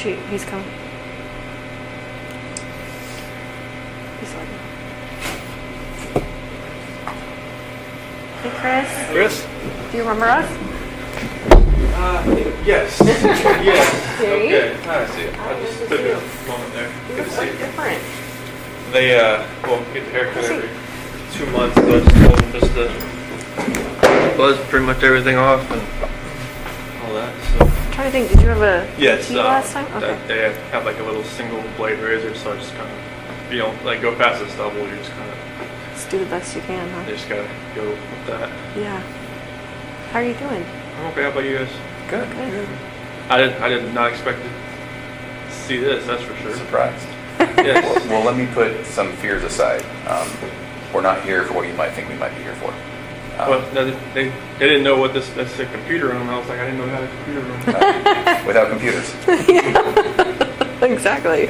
He's coming. He's like, hey, Chris. Chris? Do you remember us? Yes. Yes. See? Okay. I see it. I I just remember took you. a moment there. You Good look to so see you. different. They, get the haircut every 2 months, so I just told them just to buzz pretty much everything off and all that, so. I'm trying to think, did you have a Yes, tea last time? Okay. they have like a little single blade razor, so I just kind of, you don't like go past the stubble, you just kind of, Just do the best you can, huh? you just gotta go with that. Yeah. How are you doing? I'm okay, how about you guys? Good. Good. I did not expect to see this, that's for sure. Surprised. Yes. Well, let me put some fears aside. We're not here for what you might think we might be here for. Well, no, they didn't know what that's a computer room. I was like, I didn't know we had a computer room. Without computers. Exactly.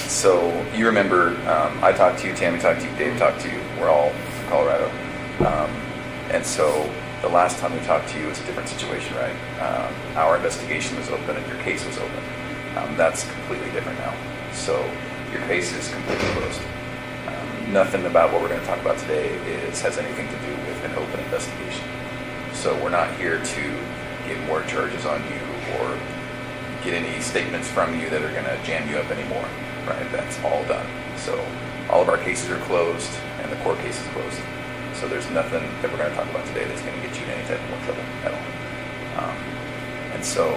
So you remember, I talked to you, Tammy talked to you, Dave talked to you. We're all from Colorado. And so the last time we talked to you, it was a different situation, right? Our investigation was open and your case was open. That's completely different now. So your case is completely closed. Nothing about what we're going to talk about today has anything to do with an open investigation. So we're not here to get more charges on you or get any statements from you that are going to jam you up anymore, right? That's all done. So all of our cases are closed and the court case is closed. So there's nothing that we're going to talk about today that's going to get you in any type of more trouble at all. And so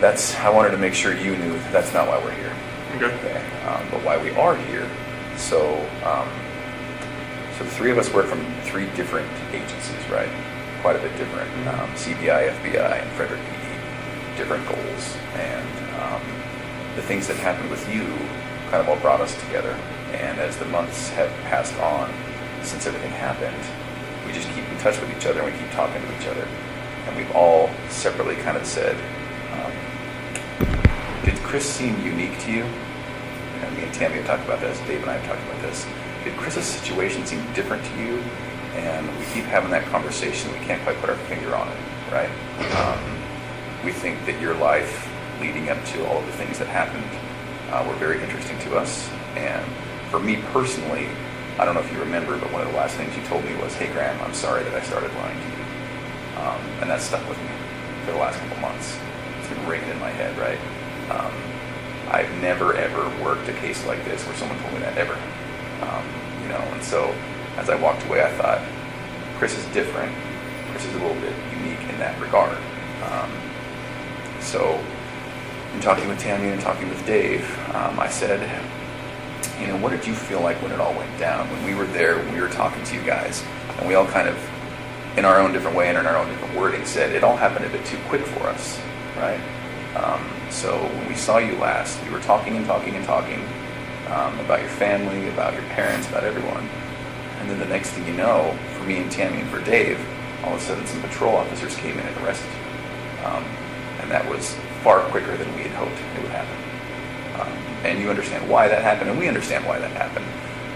I wanted to make sure you knew that's not why we're here. Okay. But why we are here. So the three of us work from three different agencies, right? Quite a bit different. CBI, FBI, and Frederick PD. Different goals. And the things that happened with you kind of all brought us together. And as the months have passed on since everything happened, we just keep in touch with each other and we keep talking to each other. And we've all separately kind of said, did Chris seem unique to you? Me and Tammy have talked about this, Dave and I have talked about this. Did Chris's situation seem different to you? And we keep having that conversation. We can't quite put our finger on it, right? We think that your life leading up to all of the things that happened were very interesting to us. And for me personally, I don't know if you remember, but one of the last things you told me was, hey, Graham, I'm sorry that I started lying to you. And that stuck with me for the last couple months. It's been ringing in my head, right? I've never ever worked a case like this where someone told me that ever, and so as I walked away, I thought, Chris is different. Chris is a little bit unique in that regard. So in talking with Tammy and talking with Dave, I said, what did you feel like when it all went down? When we were there, when we were talking to you guys, and we all kind of, in our own different way and in our own different wording, said it all happened a bit too quick for us, right? So when we saw you last, we were talking and talking and talking about your family, about your parents, about everyone. And then the next thing you know, for me and Tammy and for Dave, all of a sudden some patrol officers came in and arrested you. And that was far quicker than we had hoped it would happen. And you understand why that happened, and we understand why that happened.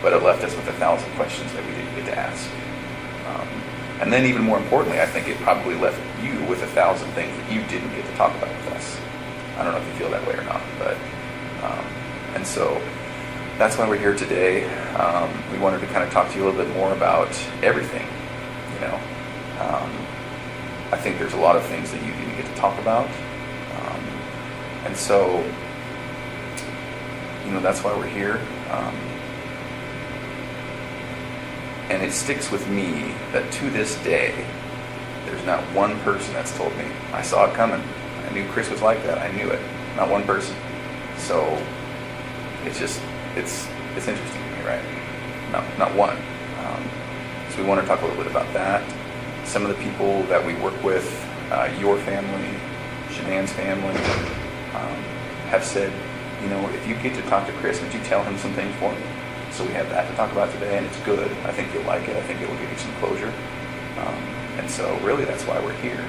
But it left us with 1,000 questions that we didn't get to ask. And then even more importantly, I think it probably left you with 1,000 things that you didn't get to talk about with us. I don't know if you feel that way or not, but and so that's why we're here today. We wanted to kind of talk to you a little bit more about everything. I think there's a lot of things that you didn't get to talk about, and so that's why we're here. And it sticks with me that to this day, there's not one person that's told me, I saw it coming. I knew Chris was like that. I knew it. Not one person. So it's interesting to me, right? Not one. So we want to talk a little bit about that. Some of the people that we work with, your family, Shanann's family, have said, if you get to talk to Chris, would you tell him some things for me? So we have that to talk about today, and it's good. I think you'll like it. I think it will give you some closure. And so really that's why we're here.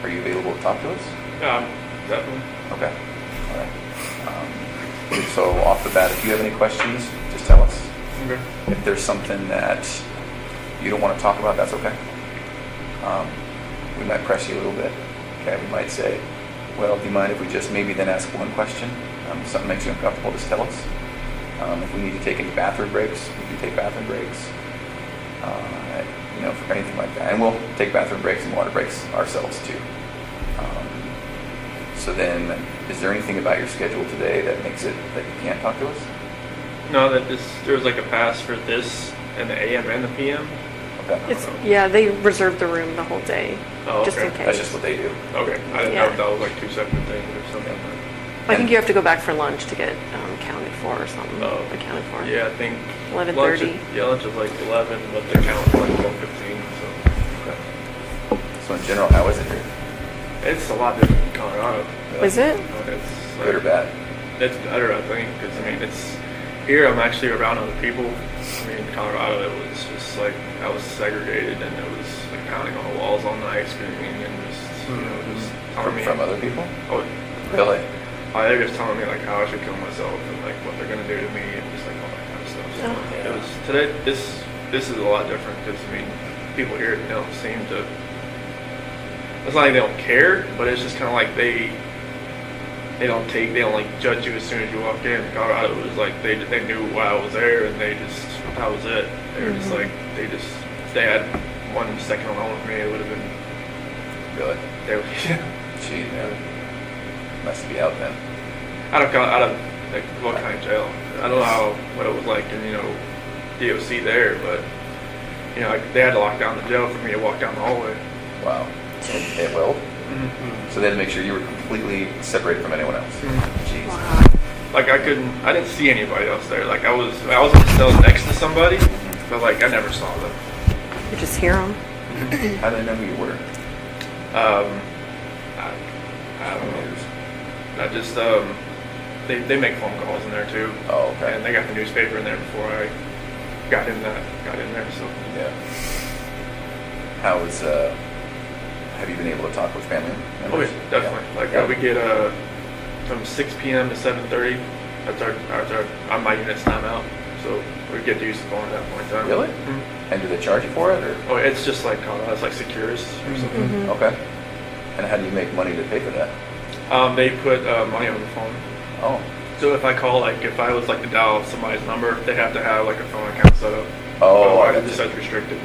Are you available to talk to us? Yeah, definitely. Okay. All right. So off the bat, if you have any questions, just tell us. Okay. If there's something that you don't want to talk about, that's okay. We might press you a little bit. Okay, we might say, Well, do you mind if we just maybe then ask one question? If something makes you uncomfortable, just tell us. If we need to take any bathroom breaks, we can take bathroom breaks. For anything like that. And we'll take bathroom breaks and water breaks ourselves too. So then, is there anything about your schedule today that makes it that you can't talk to us? No, there was like a pass for this and the AM and the PM. Okay. Yeah, they reserve the room the whole day, Oh, just okay. in case. That's just what they do. Okay, I didn't know if that was like two separate things or something. I think you have to go back for lunch to get counted for or something. Oh. Accounted for. Yeah, I think 11:30. lunch is like 11, but the count is like 12:15. So So in general, how is it here? it's a lot different in Colorado. Is it? It's Good or bad? It's better, I think, because I mean, it's here. I'm actually around other people. I mean, in Colorado, it was just like I was segregated, and it was like pounding on the walls all night, screaming, and just telling me From other people? Oh, Really? they were just telling me like how I should kill myself and like what they're gonna do to me and just like all that kind of stuff. So Oh. it was today. This is a lot different because I mean, people here don't seem to. It's not like they don't care, but it's just kind of like they don't like judge you as soon as you walk in. Colorado was like they knew why I was there and that was it. They were just like if they had 1 second alone with me, it would have been Really? they would, Gee, man. Must be out then. out of like what kind of jail. I don't know what it was like in DOC there, but like they had to lock down the jail for me to walk down the hallway. Wow. It will? So they had to make sure you were completely separated from anyone else. Jeez. Wow. Like I didn't see anybody else there. Like I was in the cell next to somebody, but like I never saw them. You just hear them. How did they know who you were? I don't know. I just they make phone calls in there too. Oh, okay. And they got the newspaper in there before I got in there. So Yeah. How was, have you been able to talk with family oh members? yeah, definitely. Yeah. Like Yeah. we get from 6 p.m. to 7:30. That's our on my unit's timeout. So we get to use the phone at that point in time. Really? Mhm. And do they charge you for it, or? Oh, it's just like Colorado. It's like Securus or something. Okay. And how do you make money to pay for that? They put money on the phone. Oh, So if I call, like, if I was like to dial somebody's number, they have to have like a phone account set up. Oh, I Otherwise, got it just you. says restricted.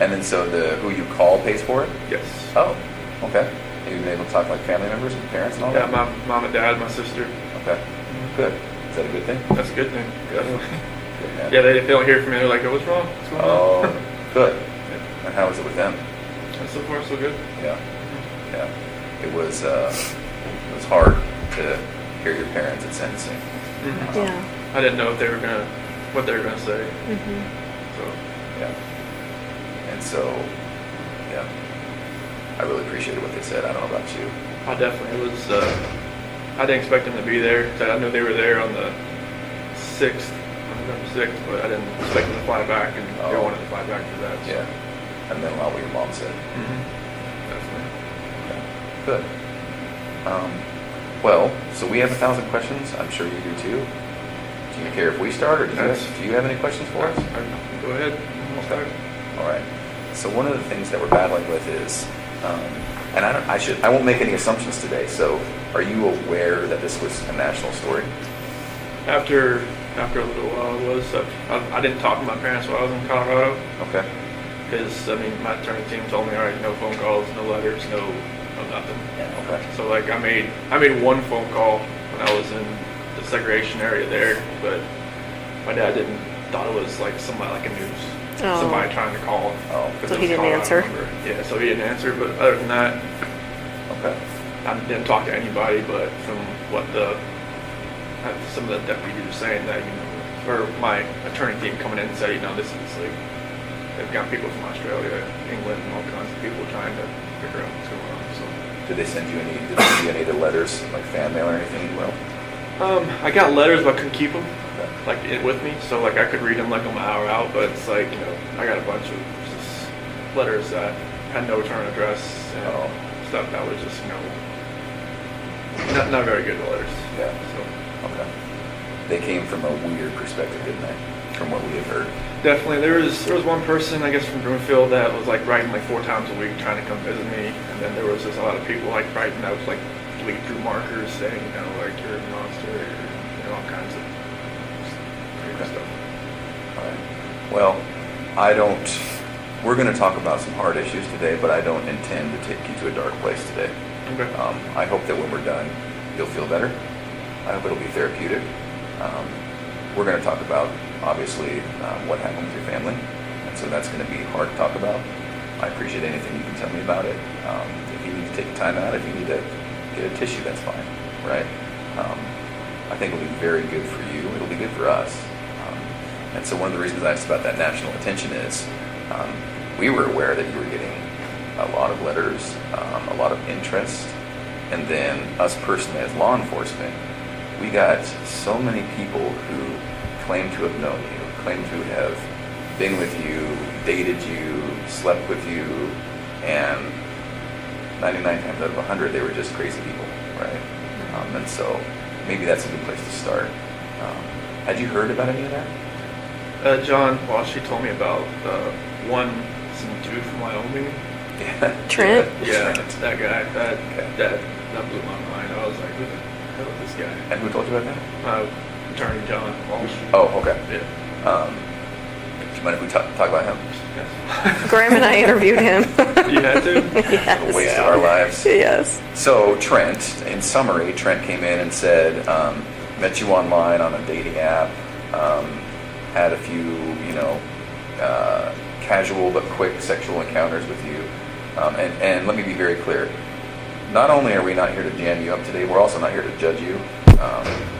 and then so who you call pays for it? Yes. Oh, okay. Have you been able to talk to like family members and parents and all Yeah, that? my mom and dad, my sister. Okay, good. Is that a good thing? That's a good thing. Definitely. Good, man. Yeah, they don't hear from me. They're like, "Oh, what's wrong? What's going Oh, on?" good. And how was it with them? And so far, so good. Yeah, yeah. It was hard to hear your parents at sentencing. Mhm. Yeah. I didn't know what they were gonna say. Mhm. So Yeah. And so, yeah, I really appreciated what they said. I don't know about you. I definitely it was. I didn't expect them to be there. I knew they were there on the 6th, on November 6th, but I didn't expect them to fly back, and they Oh. wanted to fly back for that. So. Yeah. And then a lot what your mom said. Mhm. Definitely. Yeah. Good. Well, so we have 1,000 questions. I'm sure you do too. Do you care if we start, or do you have any questions for us? Go ahead. We'll start. All right. So one of the things that we're battling with is, and I won't make any assumptions today. So, are you aware that this was a national story? After a little while, it was. I didn't talk to my parents while I was in Colorado Okay. because I mean my attorney team told me, all right, no phone calls, no letters, no nothing. Okay. So like I made one phone call when I was in the segregation area there, but my dad thought it was like somebody like a news. Oh. Somebody trying to call. Oh. 'cause So it he was didn't Colorado answer? number. Yeah, so he didn't answer. But other than that, Okay. I didn't talk to anybody. But from what some of the deputies were saying, that or my attorney team coming in and said, this is like they've got people from Australia, England, and all kinds of people trying to figure out what's going on. So. Did they send you any of the letters, like fan mail or anything? Well. I got letters, but I couldn't keep them Okay. like with me, so like I could read them like on my hour out. But it's like I got a bunch of just letters that had no return address and Oh. stuff that was just not very good letters. Yeah. So Okay. They came from a weird perspective, didn't they? From what we have heard. definitely there was one person I guess from Broomfield that was like writing like 4 times a week trying to come visit me, and then there was just a lot of people like writing that was like bleed through markers saying, like you're a monster, or, all kinds of crazy stuff. All right. Well, we're going to talk about some hard issues today, but I don't intend to take you to a dark place today. Okay. I hope that when we're done, you'll feel better. I hope it'll be therapeutic. We're going to talk about, obviously, what happened with your family, and so that's going to be hard to talk about. I appreciate anything you can tell me about it. If you need to take time out, if you need to get a tissue, that's fine, right? I think it'll be very good for you. It'll be good for us. And so one of the reasons I asked about that national attention is we were aware that you were getting a lot of letters, a lot of interest, and then us personally as law enforcement, we got so many people who claim to have known you, claim to have been with you, dated you, slept with you, and 99 times out of 100 they were just crazy people, right? And so maybe that's a good place to start. Had you heard about any of that? John Walsh told me about some dude from Wyoming. Yeah. Trent? Yeah, Trent. that guy. Okay. That blew my mind. I was like, who the hell is this guy? And who told you about that? Attorney John Walsh. Oh, okay. Yeah. Do you mind if we talk about him? Yes. Graham and I interviewed him. You had to? Yes. A waste of our lives. Yes. So Trent, in summary, Trent came in and said, met you online on a dating app, had a few, casual but quick sexual encounters with you. And let me be very clear. Not only are we not here to jam you up today, we're also not here to judge you.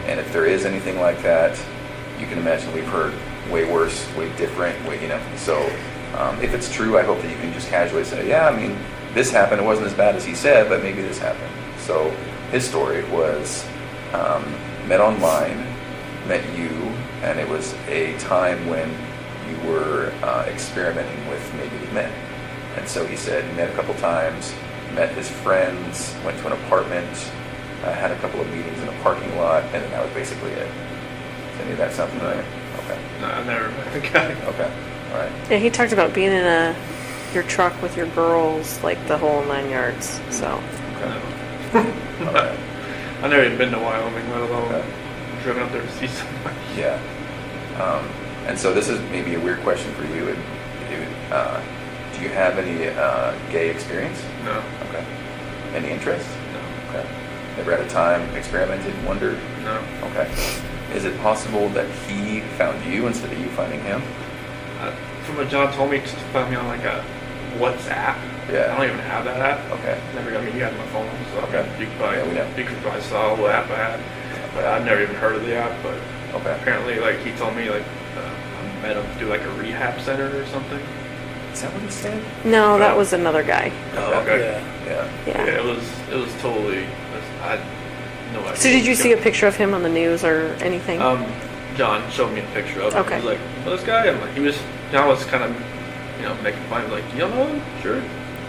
And if there is anything like that, you can imagine we've heard way worse, way different, So if it's true, I hope that you can just casually say, yeah, I mean, this happened. It wasn't as bad as he said, but maybe this happened. So his story was met online, met you, and it was a time when you were experimenting with maybe men. And so he said he met a couple times, met his friends, went to an apartment, had a couple of meetings in a parking lot, and then that was basically it. Does any of that sound familiar? Okay. No, I've never met the guy. Okay. All right. Yeah, he talked about being in your truck with your girls, like the whole 9 yards. So. Okay. All right. I've never even been to Wyoming, let alone Okay. driven up there to see somebody. Yeah. And so this is maybe a weird question for you. Do you have any gay experience? No. Okay. Any interest? No. Okay. Never had a time experimented, wondered? No. Okay. Is it possible that he found you instead of you finding him? From what John told me, just found me on like a WhatsApp. Yeah. I don't even have that app. Okay. You had my phone, so Okay. you could probably, Yeah, we know. you could probably saw what app I had. But I've never even heard of the app, but Okay. apparently, like, he told me, like, I met him through, like, a rehab center or something. Is that what he said? No, that was another guy. Oh, okay. Yeah. Yeah. Yeah, it was totally, I had no idea. So did you see a picture of him on the news or anything? John showed me a picture of him. Okay. He was like, well, this guy, I'm like, John was kind of, making fun of, like, you don't know him? Sure.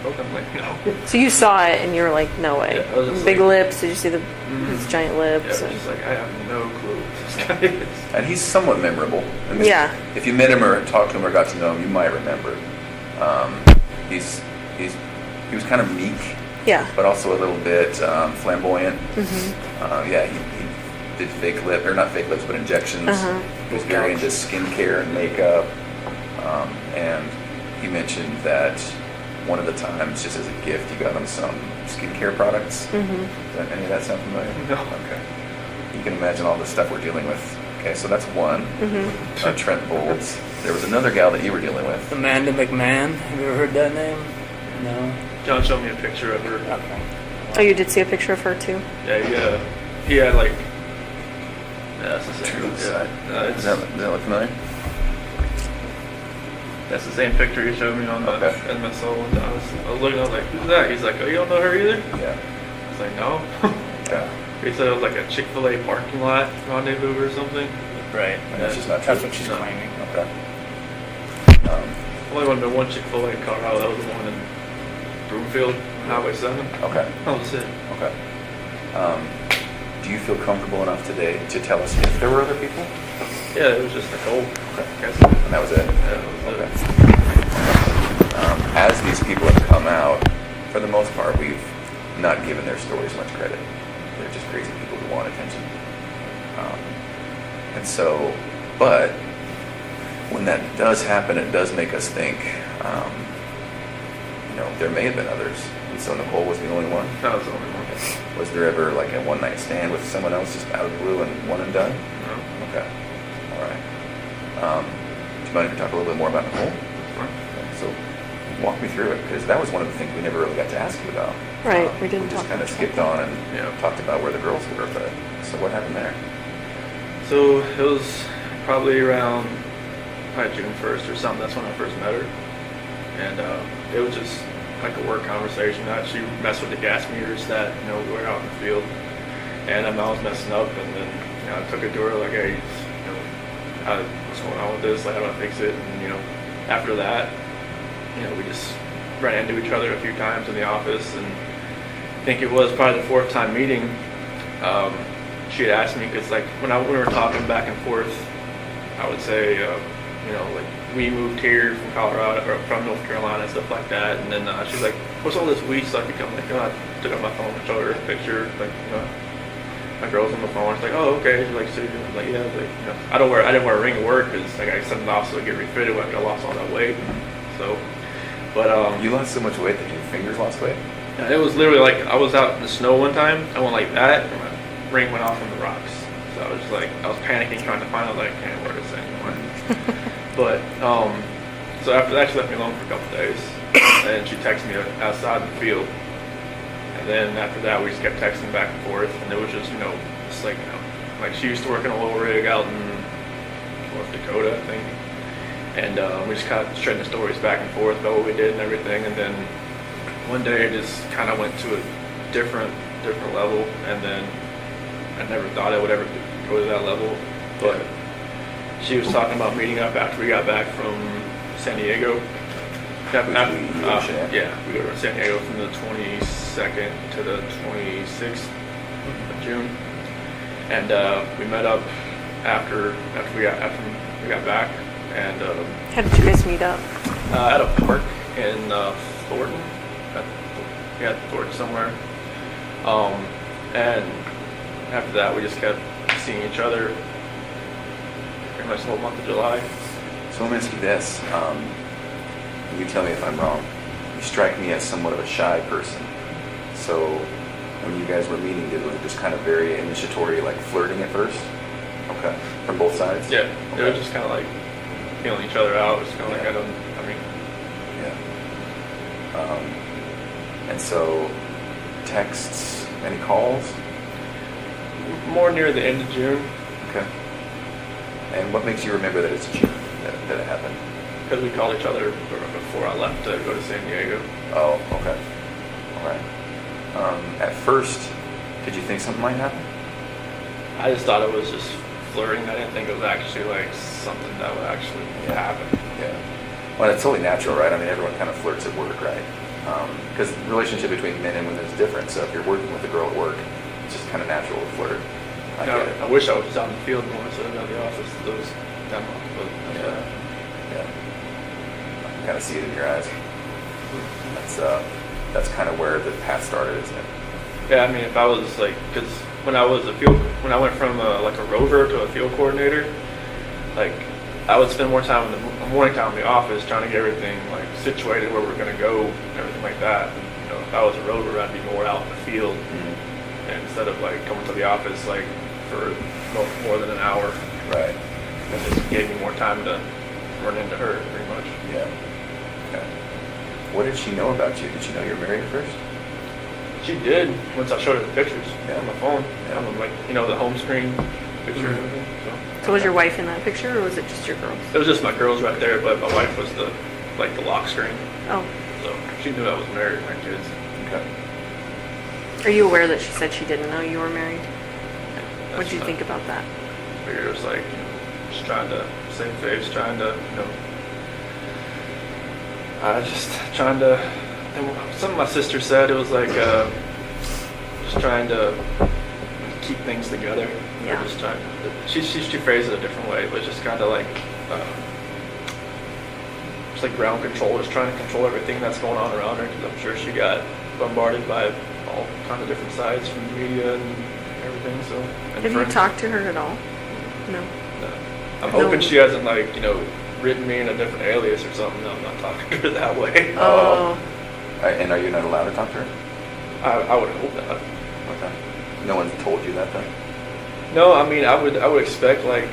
Okay. I'm like, no. So you saw it and you were like, no way. Yeah, I was just Big like- lips. Did you see his giant Yeah, lips? it was just like, I have no clue who this guy is. And he's somewhat memorable. I mean, Yeah. If you met him or talked to him or got to know him, you might remember. He was kind of meek, Yeah. but also a little bit flamboyant. Mm-hmm. Yeah, he did fake lip, or not fake lips, but injections. Uh-huh. He was very into skincare and makeup. And he mentioned that one of the times, just as a gift, you got him some skincare products. Mm-hmm. Does any of that sound familiar? No. Okay. You can imagine all the stuff we're dealing with. Okay, so that's one. Mm-hmm. Trent Bolds. There was another gal that you were dealing with. Amanda McMahon. Have you ever heard that name? No. John showed me a picture of her. Okay. Oh, you did see a picture of her too? Yeah, he had like. Yeah, that's the same. True side. It's, Does that look familiar? that's the same picture he showed me on the Okay. MSO one time. I was looking, I was like, who's that? He's like, oh, you don't know her either? Yeah. I was like, no. Okay. He said it was like a Chick-fil-A parking lot rendezvous or something. Right. And that's just not true. That's what she's No. claiming. Okay. Only went to one Chick-fil-A in Colorado. That was the one in Broomfield, Highway 7. Okay. That was it. Okay. Do you feel comfortable enough today to tell us if there were other people? Yeah, it was just like, oh, Okay. guess. And that was it? Yeah, that was Okay. it. As these people have come out, for the most part, we've not giving their stories much credit. They're just crazy people who want attention. And so, but when that does happen, it does make us think, there may have been others. And so Nicole was the only one. That was the only one. Was there ever like a one night stand with someone else just out of the blue and one and done? No. Okay. All right. Do you mind if we talk a little bit more about Nicole? Fine. Okay, so walk me through it, because that was one of the things we never really got to ask you about. Right, we didn't just talk kind of about skipped on and Yeah. talked about where the girls were, but so what happened there? So it was probably around June 1st or something. That's when I first met her. And it was just like a work conversation. She messed with the gas meters that, we were out in the field. And I was messing up, and then, I took it to her like, hey, what's going on with this? Like, how do I fix it? And, after that, we just ran into each other a few times in the office, and I think it was probably the fourth time meeting. She had asked me, because like when we were talking back and forth, I would say, like we moved here from Colorado or from North Carolina and stuff like that, and then she's like, "What's all this weed stuff?" I'm like, "Oh, I took out my phone and showed her a picture, like my girl's on the phone." She's like, "Oh, okay." She's like, "So you're doing?" Like, "Yeah." Like, I didn't wear a ring at work because like I sent it off so I get refitted when I lost all that weight. So, but You lost so much weight that your fingers lost weight? yeah, it was literally like I was out in the snow one time. I went like that, and my ring went off on the rocks. So I was just like, I was panicking, trying to find out like I can't wear this anymore. But so after that, she left me alone for a couple days, and she texted me outside the field. And then after that, we just kept texting back and forth, and it was just just like she used to work in a little rig out in North Dakota, I think. And we just kind of trading the stories back and forth about what we did and everything. And then one day it just kind of went to a different level, and then I never thought I would ever go to that level. But she was talking about meeting up after we got back from San Diego. Which we usually Yeah, we go to San Diego from the 22nd to the 26th of June. And we met up after we got back. And How did you guys meet up? at a park in Thornton. Thornton somewhere. And after that, we just kept seeing each other pretty much the whole month of July. So let me ask you this. You tell me if I'm wrong. You strike me as somewhat of a shy person. So when you guys were meeting, was it just kind of very initiatory, like flirting at first? Okay. From both sides? Yeah, Okay. it was just kind of like feeling each other out. It was kind of like, Yeah. And so texts, any calls? more near the end of June, Okay. And what makes you remember that it's June that it happened? because we called each other before I left to go to San Diego. Oh, okay. All right. At first, did you think something might happen? I just thought it was just flirting. I didn't think it was actually like something that would actually happen. Yeah. Well, it's totally natural, right? I mean, everyone kind of flirts at work, right? Because the relationship between men and women is different. So if you're working with a girl at work, it's just kind of natural to flirt. I get it. I wish I was out in the field more instead of out of the office those that month. But Yeah. I can kind of see it in your eyes. That's kind of where the path started, isn't it? yeah, I mean, if I was like, because when I went from like a rover to a field coordinator, like I would spend more time in the morning time in the office trying to get everything like situated where we're going to go and everything like that. And, if I was a rover, I'd be more out in the field, and instead of like coming to the office like for more than an hour. Right. It just gave me more time to run into her, pretty much. Yeah. Okay. What did she know about you? Did she know you were married at first? She did once I showed her the pictures Yeah. on my phone. Yeah. On like the home screen picture and everything. So was your wife in that picture, or was it just your girls? It was just my girls right there, but my wife was the lock screen, Oh, so she knew I was married with my kids. Okay. are you aware that she said she didn't know you were married? That's What did you fine. think about that? I figured it was like just trying to save face, trying to just trying to. And some of my sister said it was like just trying to keep things together. Yeah. Just trying. She phrased it a different way, but just kind of like just like ground control, just trying to control everything that's going on around her. Because I'm sure she got bombarded by all kinds of different sides from the media and everything. So. And Have you friends. talked to her at all? No. No. I'm No. hoping she hasn't like written me in a different alias or something. No, I'm not talking to her that way. Oh. And are you not allowed to talk to her? I would hope not. Okay. No one's told you that then? No, I mean I would expect like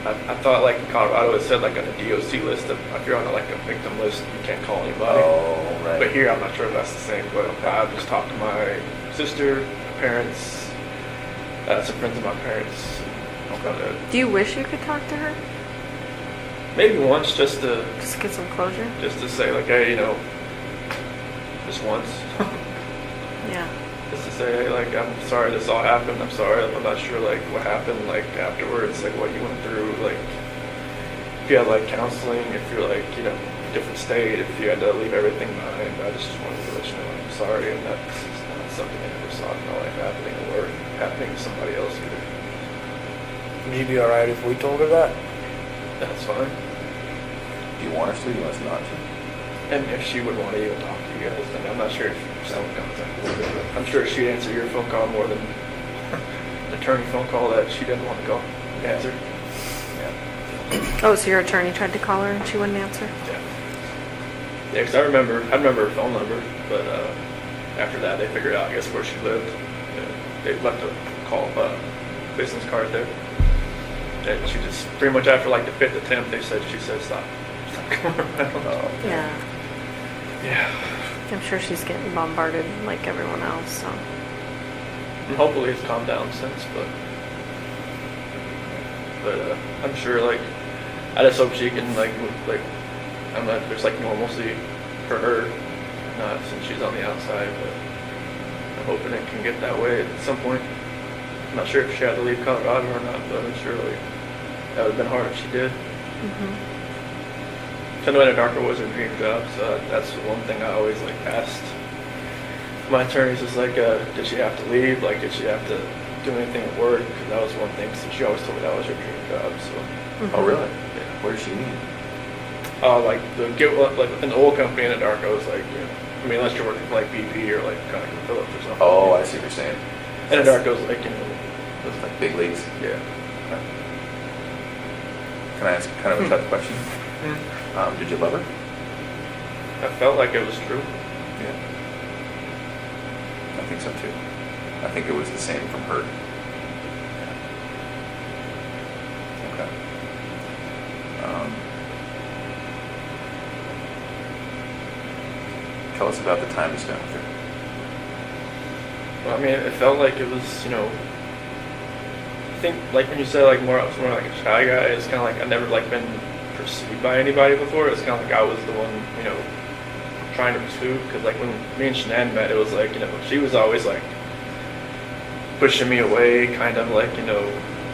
I thought like in Colorado it said like on a DOC list that if you're on like a victim list you can't call anybody. Oh, right. But here I'm not sure if that's the same. But I've just talked to my sister, my parents, some friends of my parents. Okay. Do you wish you could talk to her? Maybe once just to Get some closure? say like hey just once. Yeah. Just to say, hey, like, I'm sorry this all happened. I'm sorry. I'm not sure, like, what happened, like, afterwards, like, what you went through, like, if you had, like, counseling, if you're, like, different state, if you had to leave everything behind. I just wanted to let you know I'm sorry, and that's not something I ever saw in my life happening or happening to somebody else either. Would you be alright if we told her that? That's fine. Do you want us to? Do you want us not to? And if she would want to even talk to you guys, then I'm not sure if someone contacted her, but I'm sure she'd answer your phone call more than an attorney phone call that she didn't want to go answer. Yeah. Oh, so your attorney tried to call her and she wouldn't answer? Yeah. Yeah, because I remember her phone number, but after that they figured out, I guess, where she lived. They left a business card there. And she just, pretty much after like the 5th attempt, she said stop coming around. Oh, Yeah. I'm sure she's getting bombarded like everyone else, so. And hopefully it's calmed down since, but I'm sure like, I just hope she can like, I'm not, there's like normalcy for her, not since she's on the outside, but I'm hoping it can get that way at some point. I'm not sure if she had to leave Colorado or not, but I'm sure like, that would have been hard if she did. Mm-hmm. I know Anadarko was her dream job, so that's the one thing I always like asked my attorneys is like, did she have to leave? Like, did she have to do anything at work? Because that was one thing. So she always told me that was her dream job. So, Oh, really? yeah. Where does she need? Like an oil company in Anadarko is like, I mean, unless you're working for like BP or like ConocoPhillips or something. Oh, I see what you're saying. Anadarko's like, Those like big leagues. yeah. Okay. Can I ask kind of a tough question? Did you love her? I felt like it was true. Yeah. I think so too. I think it was the same from her. Okay. Tell us about the time you spent with her. Well, I mean, it felt like it was, I think like when you said like I was more like a shy guy, it's kind of like I've never like been pursued by anybody before. It's kind of like I was the one, trying to pursue. Because like when me and Shanann met, it was like, she was always like pushing me away, kind of like,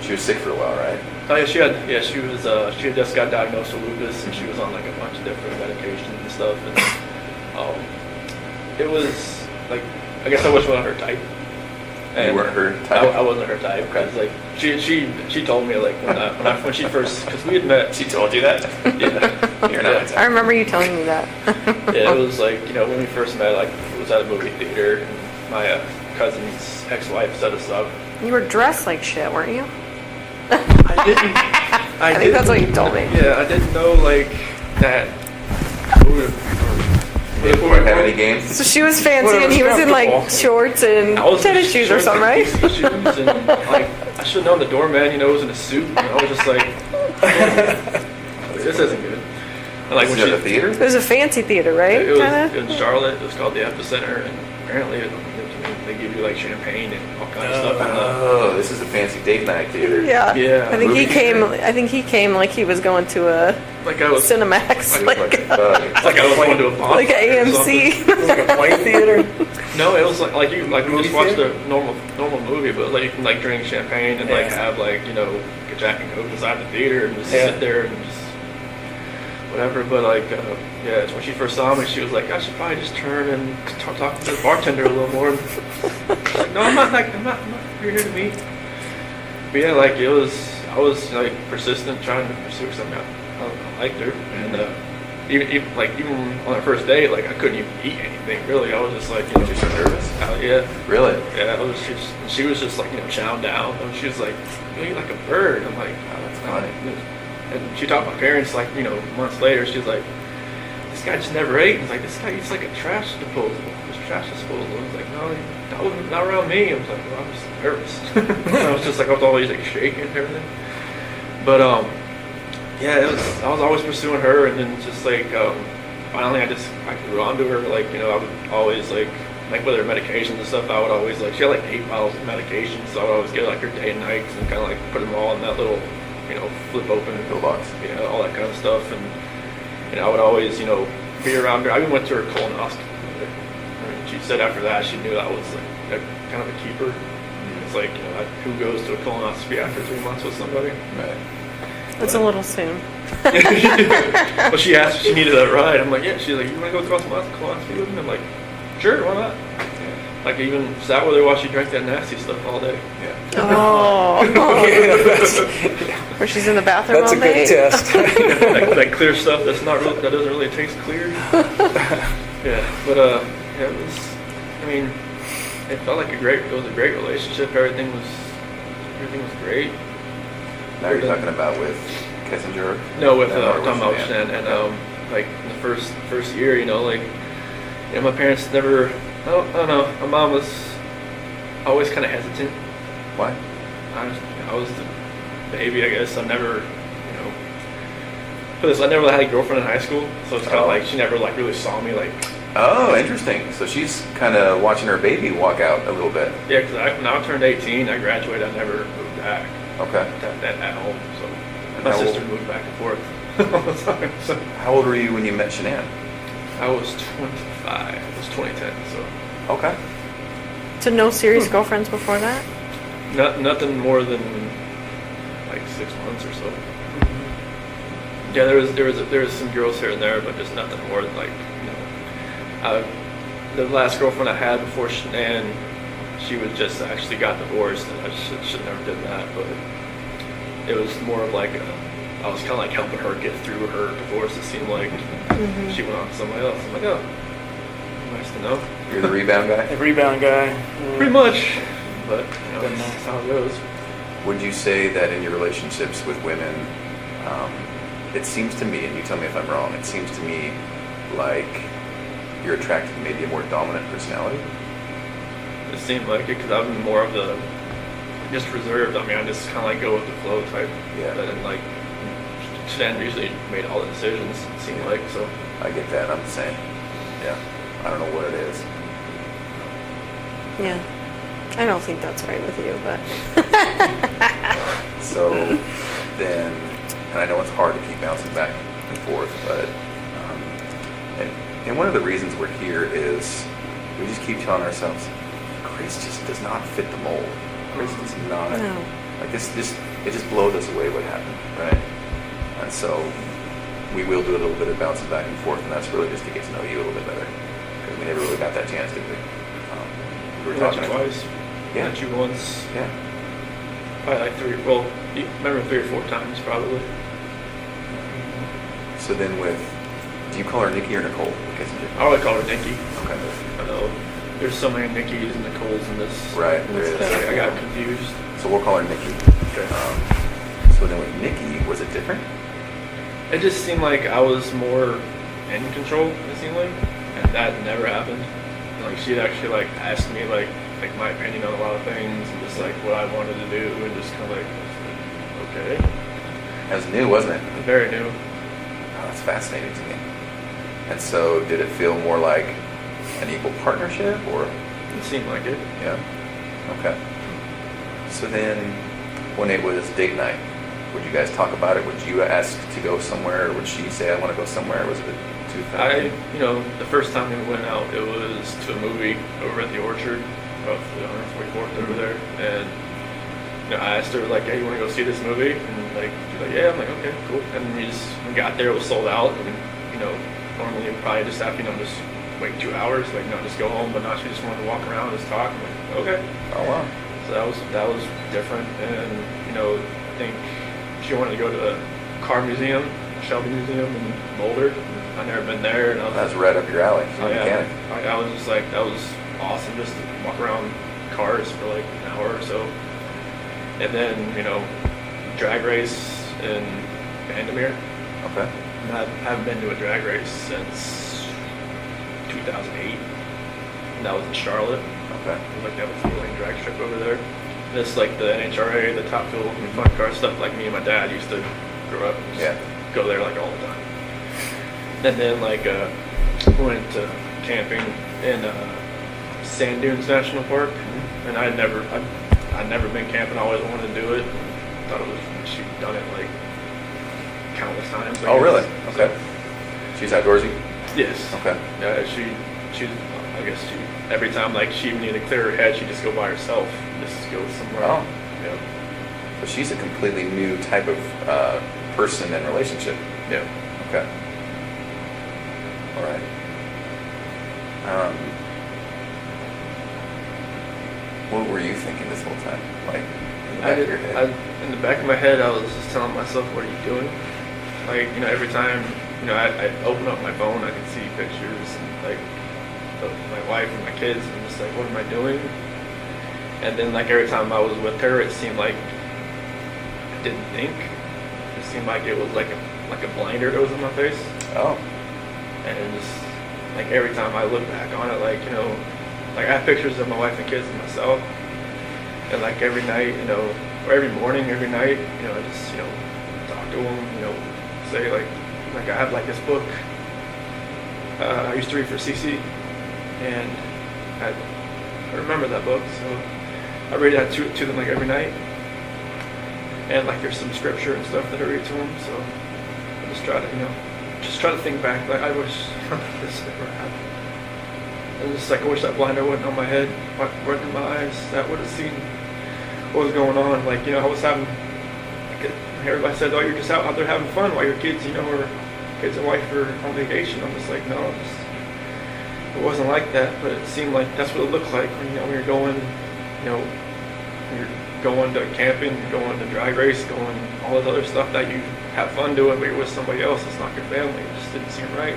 She was sick for a while, right? Oh yeah, she had just got diagnosed with lupus, and she was on like a bunch of different medications and stuff. And it was like, I guess I was one of her type. You weren't her type? I wasn't her type. Okay. Cause like she told me like when she first, because we had met. She told you that? Yeah. You're not my I type. remember you telling me that. Yeah, it was like, when we first met, like it was at a movie theater, and my cousin's ex-wife set us up. You were dressed like shit, weren't you? I didn't. I think that's what you told me. Yeah, I didn't know like that. They didn't have any games? So she was fancy and he was in like shorts and I was in tennis shoes or shorts something, and right? decent shoes, and like I should have known the doorman, was in a suit, and I was just like, this isn't good. And like Was when it at the theater? It was a fancy theater, right? it was Kinda? in Charlotte. It was called the Epicenter, and apparently they give you like champagne and all kinds of stuff. In the, Oh, this is a fancy date night theater. Yeah. Yeah. I think Movie he came like he was going to a like I was Cinemax, Like like a bug. It's like I was going to a bonfire like a or something. AMC. Like a play theater? No, it was like you like Movie just watch theater? the normal movie, but like you can like drink champagne and like Yeah. have like a Jack and Coke inside the theater and just Yeah. sit there and just whatever. But like yeah, it's when she first saw me, she was like, I should probably just turn and talk to the bartender a little more. And like, no, I'm not here to meet. But yeah, like I was like persistent trying to pursue something. I don't know. liked her, and even on our first date, like I couldn't even eat anything really. I was just like, You're so nervous? yeah, Really? yeah. I was just, she was just like, chowing down, and she was like, you eat like a bird. I'm like, Oh, that's funny. and she talked to my parents like, months later. She's like, this guy just never ate. It's like, this guy eats like a trash disposal. This trash disposal. I was like, no, not around me. I was like, well, I'm just nervous. I was just like, I was always like shaking and everything. But yeah, I was always pursuing her, and then just like finally I grew onto her. Like, I would always like with her medications and stuff. I would always like, she had like 8 bottles of medication, so I would always get like her day and nights and kind of like put them all in that little flip open Pillbox. all that kind of stuff. And I would always be around her. I even went to her colonoscopy. I mean, she said after that she knew I was like kind of a keeper. It's like, who goes to a colonoscopy after 3 months with somebody? Right. It's a little soon. Well, she asked if she needed that ride. I'm like, yeah. She's like, you want to go to colonoscopy with me? I'm like, sure, why not? Yeah. Like, I even sat with her while she drank that nasty stuff all day. Yeah. Oh. Where she's in the bathroom That's all a good day. test. that clear stuff that doesn't really taste clear. Yeah, but yeah, it was. I mean, it felt like it was a great relationship. Everything was great. Now you're talking about with Kissinger? No, with Or Tom was it Shan, and like in the first year, like, my parents never. I don't know. My mom was always kind of hesitant. Why? I was the baby, I guess. I never, I never had a girlfriend in high school, so it's kind of like she never like really saw me like. Oh, interesting. So she's kind of watching her baby walk out a little bit. Yeah, because when I turned 18, I graduated. I never moved back Okay. at home. So And my how sister old- moved back and forth all the time. So How old were you when you met Shanann? I was 25. It was 2010. So Okay. So no serious girlfriends before that? nothing more than like 6 months or so. Yeah, there was some girls here and there, but just nothing more than like, the last girlfriend I had before Shanann, she was just actually got divorced, and I should never did that, but it was more of like I was kind of like helping her get through her divorce. It seemed like she went on to somebody else. I'm like, oh, nice to know. You're the rebound guy? A rebound guy. Pretty much, but that's how it goes. Would you say that in your relationships with women, it seems to me, and you tell me if I'm wrong, it seems to me like you're attracted to maybe a more dominant personality? It seemed like it because I'm more of the just reserved. I mean, I just kind of like go with the flow type. Yeah. But then like Shanann usually made all the decisions. It seemed like so. I get that. I'm the same. Yeah. I don't know what it is. Yeah. I don't think that's right with you, but So then, and I know it's hard to keep bouncing back and forth, but and one of the reasons we're here is we just keep telling ourselves, Grace just does not fit the mold. Grace does not. no. Like it just blows us away what happened, right? And so we will do a little bit of bouncing back and forth, and that's really just to get to know you a little bit better, because we never really got that chance, did we? We were Met you talking. twice. Yeah. Met you once. Yeah. Probably like 3. Well, you remember 3 or 4 times probably. So then do you call her Nikki or Nicole? I always call her Nikki. Okay. I know there's so many Nikkis and Nicoles in this. Right, there is. I got confused. So we'll call her Nikki. Okay. So then with Nikki, was it different? It just seemed like I was more in control. It seemed like, and that never happened. Like she'd actually like asked me like my opinion on a lot of things and just like what I wanted to do, and just kind of like, okay, That was new, wasn't it? very new. Oh, that's fascinating to me. And so did it feel more like an equal partnership, or? It seemed like it. Yeah. Okay. So then when it was date night, would you guys talk about it? Would you ask to go somewhere, or would she say, I want to go somewhere? Was it too fast? The first time we went out, it was to a movie over at the Orchard off the 144th over there, and I asked her like, "Hey, you want to go see this movie?" And like, she's like, "Yeah." I'm like, "Okay, cool." And we got there, it was sold out, and normally you probably just have just wait 2 hours, like not just go home, but not she just wanted to walk around and just talk. I'm like, okay. Oh, wow. So that was different, and I think she wanted to go to the car museum, Shelby Museum in Boulder. I've never been there, and I was That's right up your alley. Oh, yeah. Mechanic. I was just like, that was awesome just to walk around cars for like an hour or so. And then, drag race in Vandermeer. Okay. And I haven't been to a drag race since 2008. And that was in Charlotte. Okay. Like that was a lane drag strip over there. This like the NHRA, the Top Fuel, fun car stuff. Like me and my dad used to grow up. Just Yeah. Go there like all the time. And then like went camping in Sand Dunes National Park, and I'd never been camping. I always wanted to do it. Thought it was she'd done it like countless times. Oh, really? So, Okay. She's outdoorsy? yes. Okay. Yeah, she's I guess she every time like she needed to clear her head, she'd just go by herself, just go somewhere. Oh. Yeah. So she's a completely new type of person and relationship. Yeah. Okay. All right. What were you thinking this whole time? Like, in the back of your head? In the back of my head, I was just telling myself, "What are you doing?" Like, every time, I open up my phone, I can see pictures and like of my wife and my kids, and I'm just like, "What am I doing?" And then, like every time I was with her, it seemed like I didn't think. It seemed like it was like a blinder that was in my face. Oh. And it just like every time I look back on it, like like I have pictures of my wife and kids and myself, and like every night, or every morning, every night, I just talk to them, say like I have like this book I used to read for CC, and I remember that book, so I read that to them like every night, and like there's some scripture and stuff that I read to them, so I just try to think back, like I wish this never happened. And just like I wish that blinder wasn't on my head, right in my eyes. That would have seen what was going on. Like I was having, like everybody said, "Oh, you're just out there having fun while your kids, or kids and wife are on vacation." I'm just like, no, it wasn't like that. But it seemed like that's what it looked like when you're going, you're going to camping, going to drag race, going all this other stuff that you have fun doing, but you're with somebody else. It's not your family. It just didn't seem right.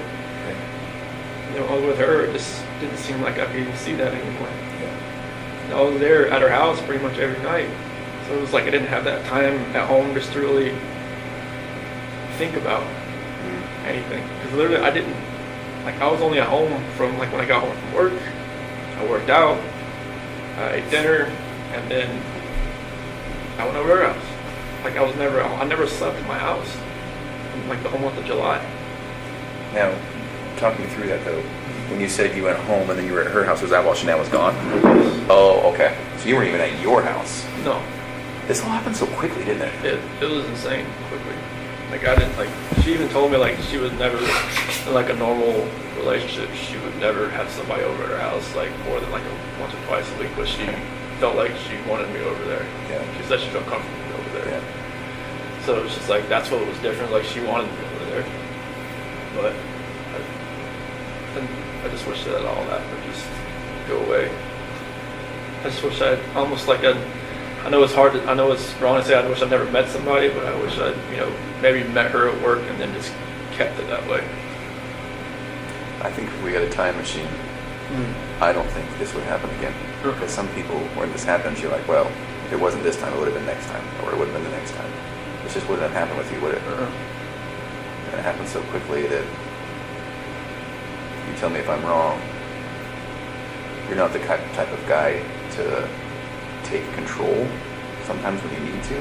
With her, it just didn't seem like I could even see that anymore. Yeah. I was there at her house pretty much every night, so it was like I didn't have that time at home just to really think about anything. Because literally, I didn't. Like I was only at home from like when I got home from work. I worked out, I ate dinner, and then I went over to her house. Like I never slept in my house in like the whole month of July. Now, talk me through that though. When you said you went home and then you were at her house, was that while Chanel was gone? Oh, okay. So you weren't even at your house. No. This all happened so quickly, didn't it? It was insane quickly. Like I didn't she even told me like she would never in like a normal relationship she would never have somebody over at her house like more than like once or twice a week, but she felt like she wanted me over there. Yeah. She said she felt comfortable with me over there. Yeah. So it was just like that's what was different, like she wanted me over there. But I just wish that all that would just go away. I just wish I'd almost like I know it's hard. I know it's wrong to say I wish I'd never met somebody, but I wish I'd maybe met her at work and then just kept it that way. I think if we had a time machine, I don't think this would happen again. Because some people, when this happens, you're like, well, if it wasn't this time, it would have been next time, or it would have been the next time. It just wouldn't have happened with you, would it? And it happened so quickly that you tell me if I'm wrong. You're not the type of guy to take control sometimes when you need to.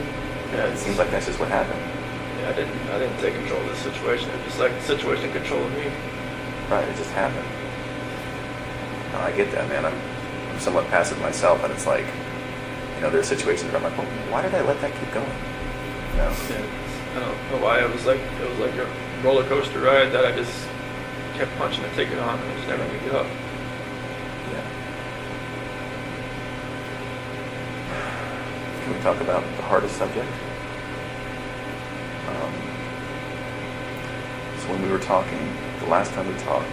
Yeah, It seems like that's just what happened. Yeah, I didn't take control of this situation. It was just like the situation controlling me. Right, it just happened. No, I get that, man. I'm somewhat passive myself, and it's like, there's situations where I'm like, well, why did I let that keep going? Yeah, I don't know why. It was like a roller coaster ride that I just kept punching and taking on, and I just never picked it up. Yeah. Can we talk about the hardest subject? So when we were talking, the last time we talked,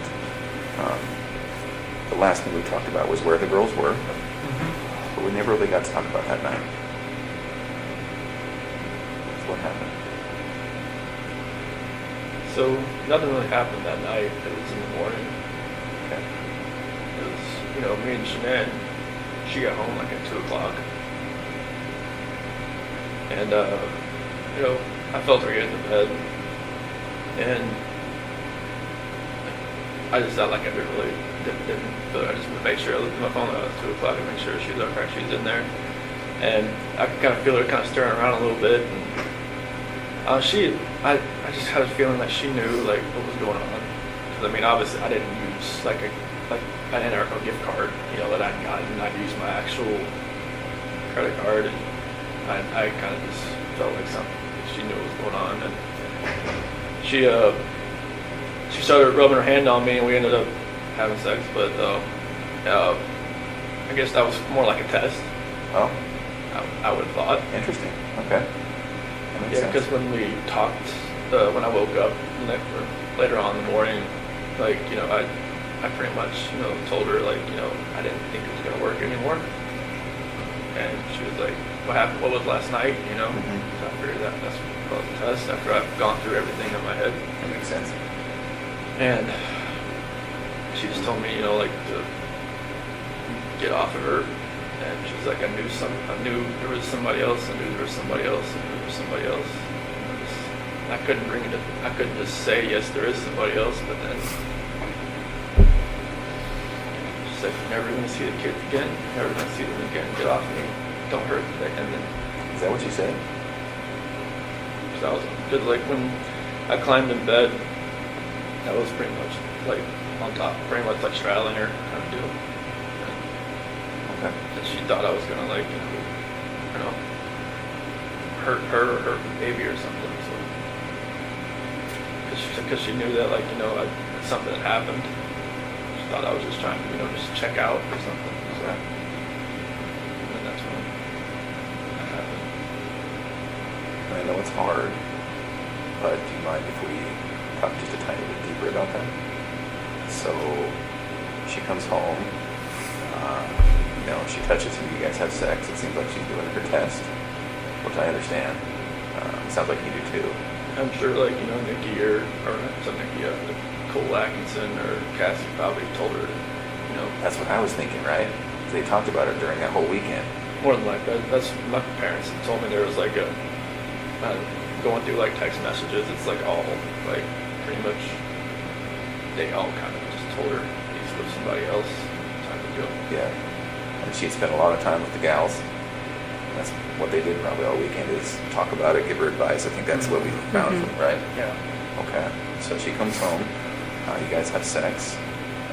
the last thing we talked about was where the girls were, but we never really got to talk about that night. So what happened? So nothing really happened that night. It was in the morning. Okay. It was, me and Jeanette, she got home like at 2 o'clock. And, I felt her get into bed. And I just felt like I didn't feel it. I just made sure I looked at my phone at 2 o'clock and make sure she's okay, she's in there. And I could kind of feel her kind of stirring around a little bit. And I just had a feeling that she knew like what was going on. Because I mean, obviously, I didn't use like an Anarco gift card, that I'd gotten. I'd used my actual credit card, and I kind of just felt like something. She knew what was going on, and she started rubbing her hand on me, and we ended up having sex. But I guess that was more like a test. Oh, I would have thought. interesting. Okay. That makes Yeah, sense. because when we talked, when I woke up later on in the morning, like, I pretty much, told her, like, I didn't think it was going to work anymore. And she was like, what happened? What was last night? Mhm. So I figured that's what the test after I've gone through everything in my head. That makes sense. And she just told me, like, to get off of her. And she's like, I knew there was somebody else. I knew there was somebody else. I knew there was somebody else. And I couldn't bring it. I couldn't just say yes, there is somebody else. But then she said, "You're never going to see the kids again. You're never going to see them again. Get off me. Don't hurt me." And then Is that what you said? so I was because like when I climbed in bed, that was pretty much like on top, pretty much like straddling her kind of deal. Okay. And she thought I was gonna like, hurt her or her baby or something. So, because she knew that like, something had happened. She thought I was just trying to, just check out or something. So, Okay. and then that's when that happened. I know it's hard, but do you mind if we talk just a tiny bit deeper about that? So she comes home, she touches you, you guys have sex. It seems like she's doing her test, which I understand. It sounds like you do too. I'm sure like, Nikki or not Nikki, Cole Atkinson or Cassie probably told her, That's what I was thinking, right? They talked about it during that whole weekend. more than like that. That's my parents told me there was like going through like text messages. It's like all like pretty much they all kind of just told her he's with somebody else type of deal. Yeah. And she had spent a lot of time with the gals. That's what they did probably all weekend is talk about it, give her advice. I think that's what we found, right? Yeah. Okay. So she comes home. You guys have sex.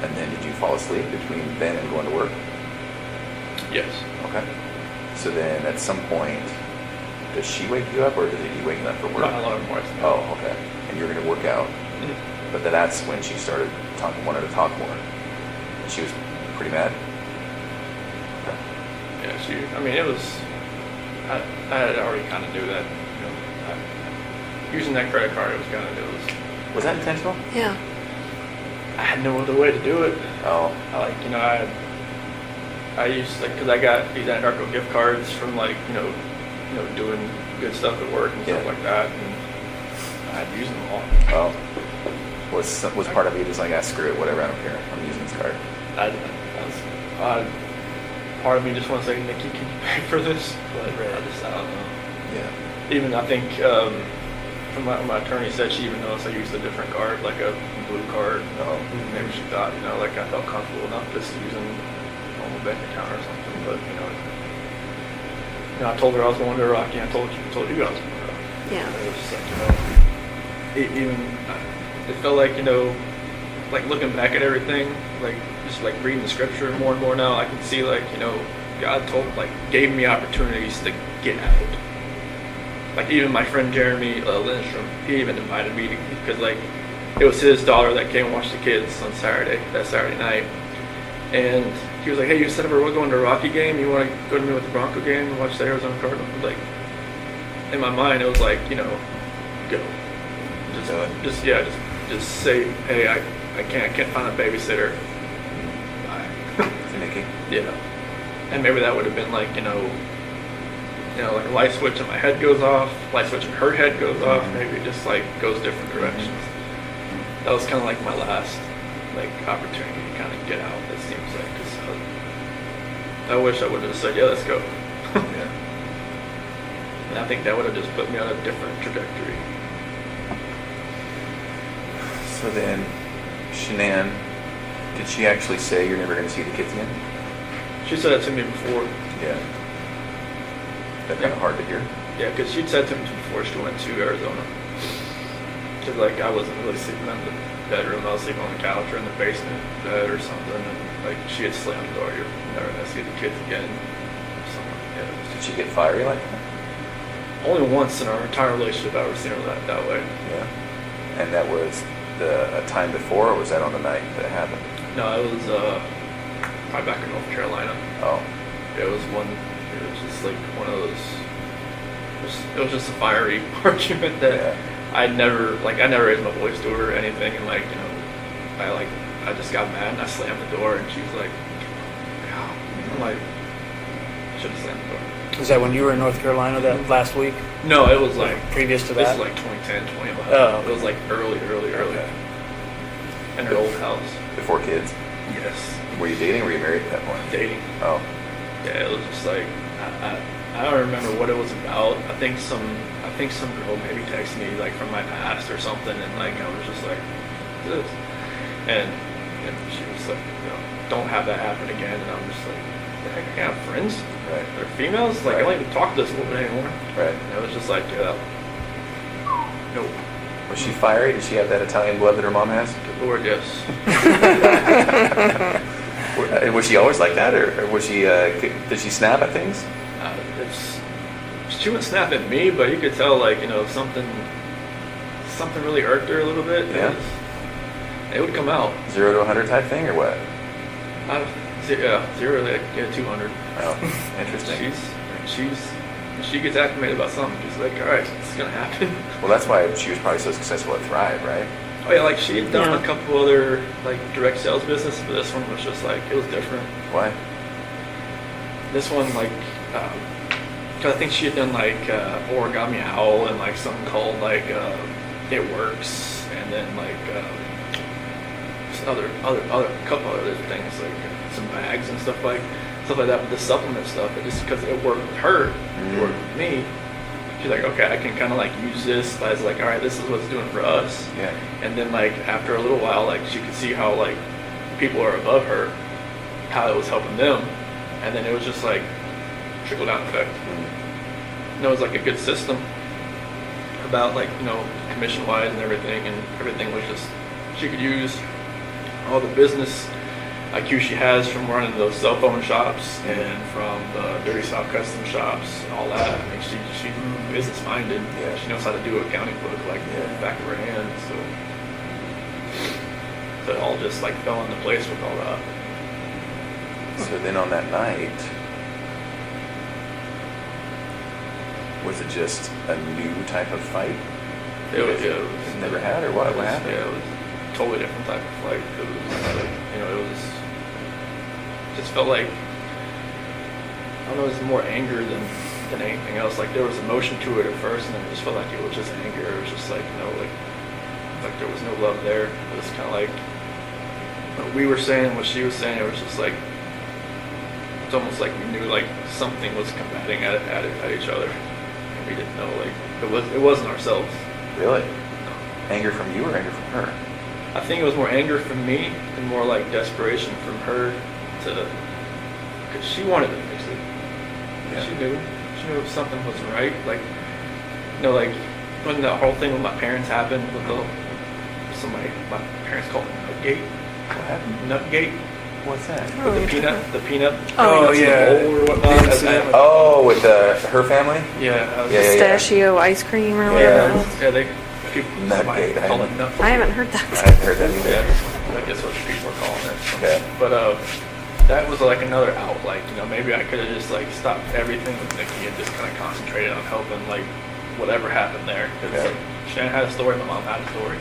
And then did you fall asleep between then and going to work? Yes. Okay. So then at some point, does she wake you up or does you wake up for work? My alarm was. Oh, okay. And you're going to work out. Mhm. But then that's when she started wanted to talk more. And she was pretty mad. Okay. Yeah. I mean, it was. I had already kind of knew that. Using that credit card, it was kind of Was that intentional? Yeah. I had no other way to do it. Oh, I used because I got these Anarco gift cards from like doing good stuff at work and stuff Yeah. like that, and I had used them all. oh. Was part of you just like, screw it, whatever, I don't care. I'm using this card. Part of me just wants to say, Nikki, can you pay for this? But I don't know. Yeah. Even I think from my attorney said she even noticed I used a different card, like a blue card. Oh. Maybe she thought, like I felt comfortable enough just using a normal bank account or something. But I told her I was going to Rocky. I told you I was going to Rocky. Yeah. And it was just like, it felt like like looking back at everything, like just like reading the scripture more and more now, I can see like God gave me opportunities to get out. Like even my friend Jeremy Lindstrom, he even invited me because like it was his daughter that came and watched the kids on that Saturday night, and he was like, "Hey, you said we're going to a Rocky game. You want to go to me with the Bronco game and watch the Arizona Cardinals?" Like in my mind, it was like go, just say, "Hey, I can't find a babysitter." Bye. To Nikki? Yeah. And maybe that would have been like, like a light switch in my head goes off, light switch in her head goes off, maybe it just like goes different directions. that was kind of like my last like opportunity to kind of get out. It seems like, because I wish I would have said, yeah, let's go. Yeah. And I think that would have just put me on a different trajectory. So then, Shanann, did she actually say you're never going to see the kids again? She said that to me before. Yeah. That's kind of hard to hear. Yeah, because she'd said to me before she went to Arizona. Because, like, I wasn't really sleeping in the bedroom. I was sleeping on the couch or in the basement bed or something. And, like, she had slammed the door. You're never going to see the kids again. Something. Yeah. Did she get fiery like that? Only once in our entire relationship I've ever seen her that way. Yeah. And that was a time before, or was that on the night that it happened? No, it was probably back in North Carolina. Oh. It was just like one of those. It was just a fiery argument that Yeah. I never raised my voice to her or anything, and like, you know, I just got mad and I slammed the door, and she's like, "Wow." I'm like, I should have slammed the door. Was that when you were in North Carolina that last week? No, it was like Previous to this that? is like 2010, 2011. Oh. It was like early. Okay. In her old house. Before kids? Yes. Were you dating or were you married at that point? Dating. Oh. Yeah, it was just like I don't remember what it was about. I think some girl maybe texted me like from my past or something, and like I was just like, this, and she was like, you know, don't have that happen again. And I'm just like, I can't have friends. Right. They're females. Like I don't even talk to this woman anymore. Right. And it was just like, nope. Was she fiery? Did she have that Italian blood that her mom has? Good Lord, yes. Was she always like that, or was she? Did she snap at things? She wouldn't snap at me, but you could tell, like, you know, something really irked her a little bit. Yeah. It would come out. 0 to 100 type thing, or what? Zero, like, 200. Oh, interesting. She gets acclimated about something. She's like, all right, it's gonna happen. Well, that's why she was probably so successful at Thrive, right? Oh yeah, like she had done Yeah. a couple other like direct sales business, but this one was just like, it was different. Why? This one, like, cause I think she had done like Origami Owl and like something called like It Works, and then like just other couple other things like some bags and stuff like that with the supplement stuff. But just because it worked with her, it worked with me. She's like, okay, I can kind of like use this as like, all right, this is what it's doing for us. Yeah. And then like after a little while, like she could see how like people are above her, how it was helping them, and then it was just like trickle down effect. And it was like a good system about like, you know, commission wise and everything was just, she could use all the business IQ she has from running those cell phone shops and from the Dirty South custom shops and all that. I mean, she's business minded. Yeah. She knows how to do a accounting book like the back of her hand. So it all just like fell into place with all that. So then on that night, was it just a new type of fight? It was Never had, or what? What happened? Yeah, it was a totally different type of fight. It was like, you know, it was just felt like, I don't know, it was more anger than anything else. Like there was emotion to it at first, and then it just felt like it was just anger. It was just like, you know, like there was no love there. It was kind of like what we were saying, what she was saying. It was just like, it's almost like we knew like something was combating at each other, and we didn't know, like it wasn't ourselves. Really? Anger from you or anger from her? I think it was more anger from me and more like desperation from her because she wanted to fix it. Yeah. She knew something wasn't right. Like, you know, like when the whole thing with my parents happened with my parents called it Nutgate. What happened? Nutgate. What's that? Oh, With the peanut. Oh, nuts in the yeah. bowl or whatnot. The incident with- Oh, with her family? Yeah. Yeah, yeah. Pistachio ice cream or Yeah. whatever. it was. Yeah, they people Nutgate, somebody I call it haven't- nut. I haven't heard I that. haven't heard that either. Yeah, I guess what people are calling it. Okay. But that was like another out. Like, you know, maybe I could have just like stopped everything with Nikki and just kind of concentrated on helping like whatever happened there. Because Okay. like, Shannon had a story, my mom had a story.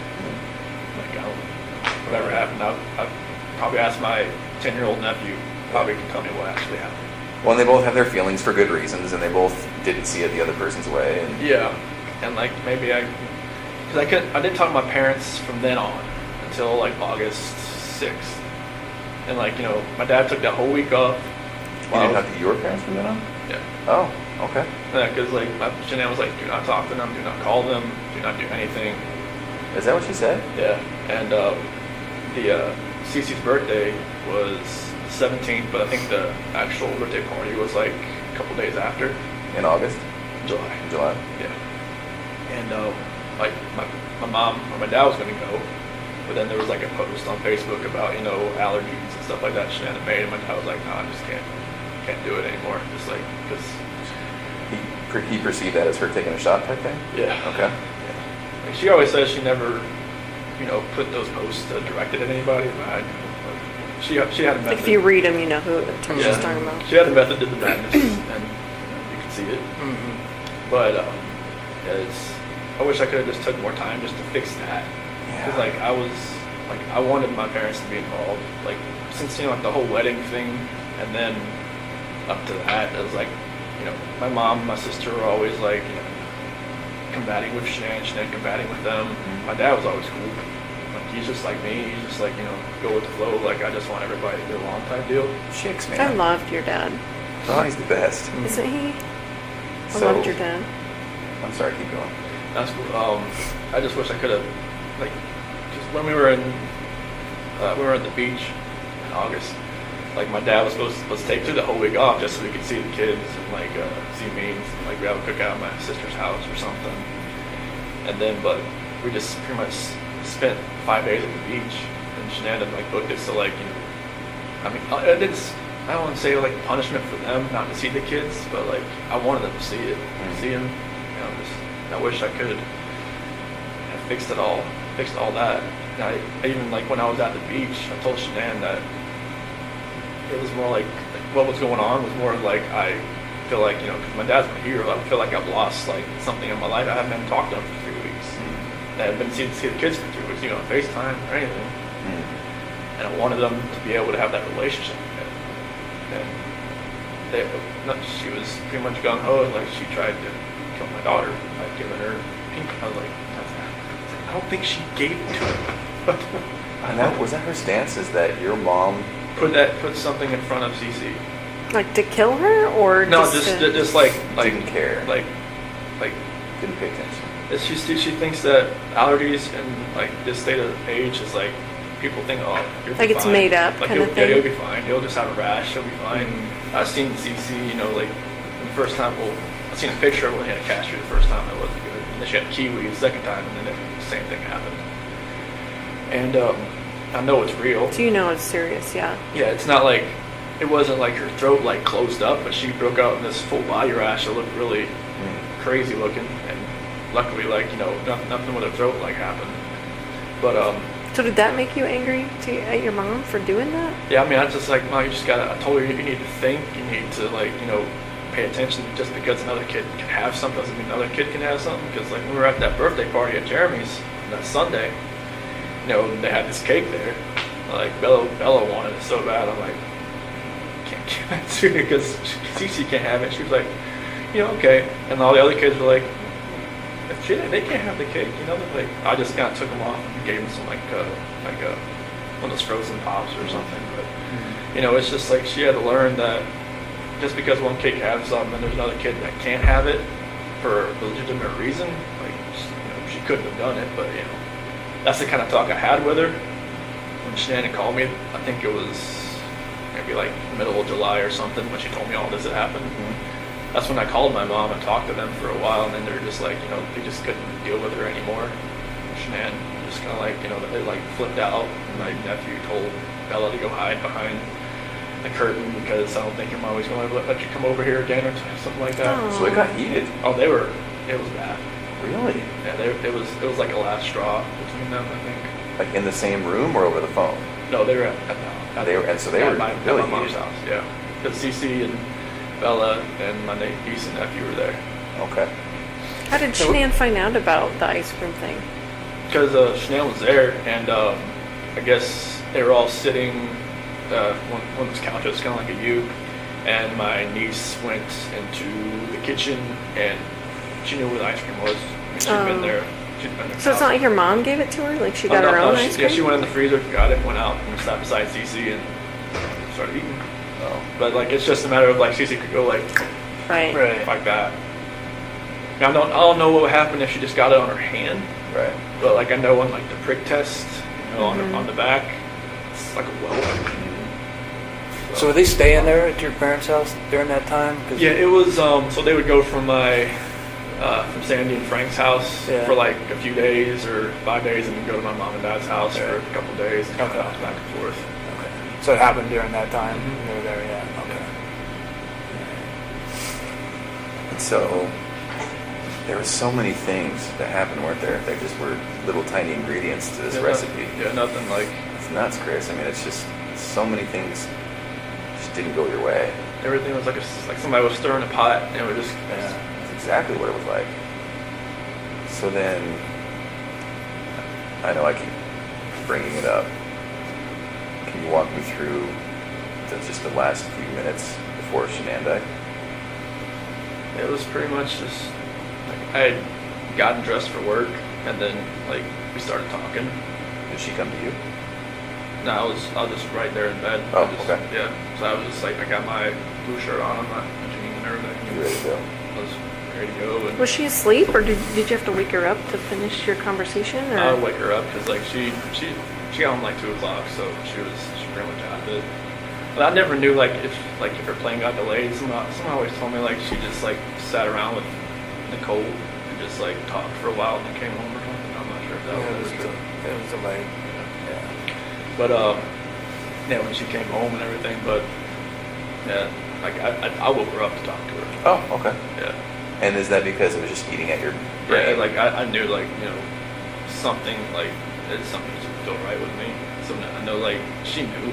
Like, I don't, whatever happened, I probably asked my 10-year-old nephew. Probably can tell me what actually happened. Well, and they both have their feelings for good reasons, and they both didn't see it the other person's way. And Yeah, and like maybe because I didn't talk to my parents from then on. until like August 6th. And like, you know, my dad took that whole week off. You While didn't talk to your parents from then on? Yeah. Oh, okay. Yeah, because like Jeanette was like, do not talk to them, do not call them, do not do anything. Is that what she said? Yeah. And Cece's birthday was 17th, but I think the actual birthday party was like a couple days after. In August? July. July? Yeah. And like my mom or my dad was gonna go, but then there was like a post on Facebook about, you know, allergies and stuff like that Shannon made, and my dad was like, no, I just can't do it anymore. Just like, because He perceived that as her taking a shot type thing? yeah. Okay. Yeah. Like she always says she never, you know, put those posts directed at anybody, but she had a method. Like if you read them, you know who she's Yeah. talking about. She had a method to the madness, and you know, you can see it. Mm-hmm. But yeah, I wish I could have just took more time just to fix that. Because like I wanted my parents to be involved. Like since, you know, like the whole wedding thing, and then up to that, it was like, you know, my mom and my sister were always like, you know, combating with Shannon combating with them. My dad was always cool. Like he's just like me. He's just like, you know, go with the flow. Like I just want everybody to get along type deal. Chicks, man. I loved your dad. Ronnie's the best. Isn't he? I So- loved your dad. I'm sorry, keep going. That's cool. I just wish I could have, like, just when we were at the beach in August, like my dad was supposed to take the whole week off just so we could see the kids and like see me and like grab a cookout at my sister's house or something. And then, but we just pretty much spent 5 days at the beach, and Shannon like booked it so like, you know, I mean, I don't want to say like punishment for them not to see the kids, but like I wanted them to see it, see them. You know, just I wish I could have fixed all that. And I even like when I was at the beach, I told Shanann that it was more like what was going on was more like I feel like, you know, because my dad's my hero, I feel like I've lost like something in my life. I haven't been talked to him for 3 weeks. I haven't been see the kids for 3 weeks, you know, on FaceTime or anything. And I wanted them to be able to have that relationship again. And she was pretty much gung ho, like she tried to kill my daughter by giving her pink. I was like, I don't think she gave it to him. And that was that her stance? Is that your mom? Put something in front of Cece. Like to kill her or No, to- just like Didn't care. like Didn't pay attention. she thinks that allergies and like this state of age is like people think, oh, you'll be Like it's fine. made up Like kinda yeah, thing? you'll be fine. You'll just have a rash. You'll be fine. I've seen Cece, you know, like the first time. Well, I've seen a picture of when she had a cashew the first time. It wasn't good. And then she had kiwi the second time, and then the same thing happened. And I know it's real. So you know it's serious, yeah. Yeah, it's not like it wasn't like her throat like closed up, but she broke out in this full body rash that looked really crazy looking. And luckily, like, you know, nothing with her throat like happened. But So did that make you angry at your mom for doing that? yeah, I mean, I just like, no, you just gotta. I told her you need to think. You need to like, you know, pay attention. Just because another kid can have something doesn't mean another kid can have something. Because like when we were at that birthday party at Jeremy's that Sunday, you know, they had this cake there. Like Bella wanted it so bad. I'm like, can't give it to her because Cece can't have it. She was like, you know, okay. And all the other kids were like, if they can't have the cake, you know. Like I just kind of took them off and gave them some like one of those frozen pops or something. But you know, it's just like she had to learn that just because one kid can have something and there's another kid that can't have it for a legitimate reason, like, you know, she couldn't have done it. But you know, that's the kind of talk I had with her when Shannon called me. I think it was maybe like middle of July or something when she told me all this had happened. That's when I called my mom and talked to them for a while, and then they're just like, you know, they just couldn't deal with her anymore. Shanann just kind of like, you know, they like flipped out. My nephew told Bella to go hide behind the curtain because I don't think your mom was going to let you come over here again or something like that. Oh. So it got heated. Oh, it was bad. Really? Yeah, it was like a last straw between them, I think. Like in the same room or over the phone? No, they were at They were at my really mom's heated. house. Yeah, because Cece and Bella and my niece and nephew were there. Okay. How did Shanann find out about the ice cream thing? Because Chanel was there, and I guess they were all sitting one of those couches, kind of like a U, and my niece went into the kitchen, and she knew where the ice cream was. I mean, she'd been there. She's been there So it's not like your mom gave it to her? Like she got her own ice Yeah, cream? she went in the freezer, got it, went out, and sat beside Cece and started eating. Oh, But like, it's just a matter of like Cece could go like Right. Right. like that. I don't know what would happen if she just got it on her hand, right. but like I know on like the prick test, on the back, it's like a welt. So were they staying there at your parents' house during that time? 'Cause- Yeah, it was. So they would go from from Sandy and Frank's house Yeah. for like a few days or 5 days, and then go to my mom and dad's house for Right. a couple days and kind of Okay. bounce back and forth. Okay. So it happened during that time. Mhm. They were there. Yeah. Okay. And so there were so many things that happened, weren't there? They just were little tiny ingredients to this Yeah, recipe. Yeah, nothing like It's nuts, Chris. I mean, it's just so many things just didn't go your way. everything was like like somebody was stirring a pot, and it would just Yeah. That's exactly what it was like. So then, I know I keep bringing it up. Can you walk me through just the last few minutes before Shenandoah? It was pretty much just like I had gotten dressed for work, and then like we started talking. Did she come to you? No, I was just right there in bed. Oh, I just, okay. Yeah, so I was just like I got my blue shirt on, my jeans and everything. You ready to go? I was ready to go, and Was she asleep, or did you have to wake her up to finish your conversation? Or? I would wake her up because like she got home like 2 o'clock, so she pretty much out of it. But I never knew like if her plane got delayed. Someone always told me like she just like sat around with Nicole and just like talked for a while and then came home or something. I'm not sure if that Yeah, was true. it was delayed. Yeah. But yeah, when she came home and everything, but yeah, like I woke her up to talk to her. Oh, okay. Yeah. And is that because it was just eating at your Yeah, brain? like I knew like something like something just felt right with me. So I know like she knew.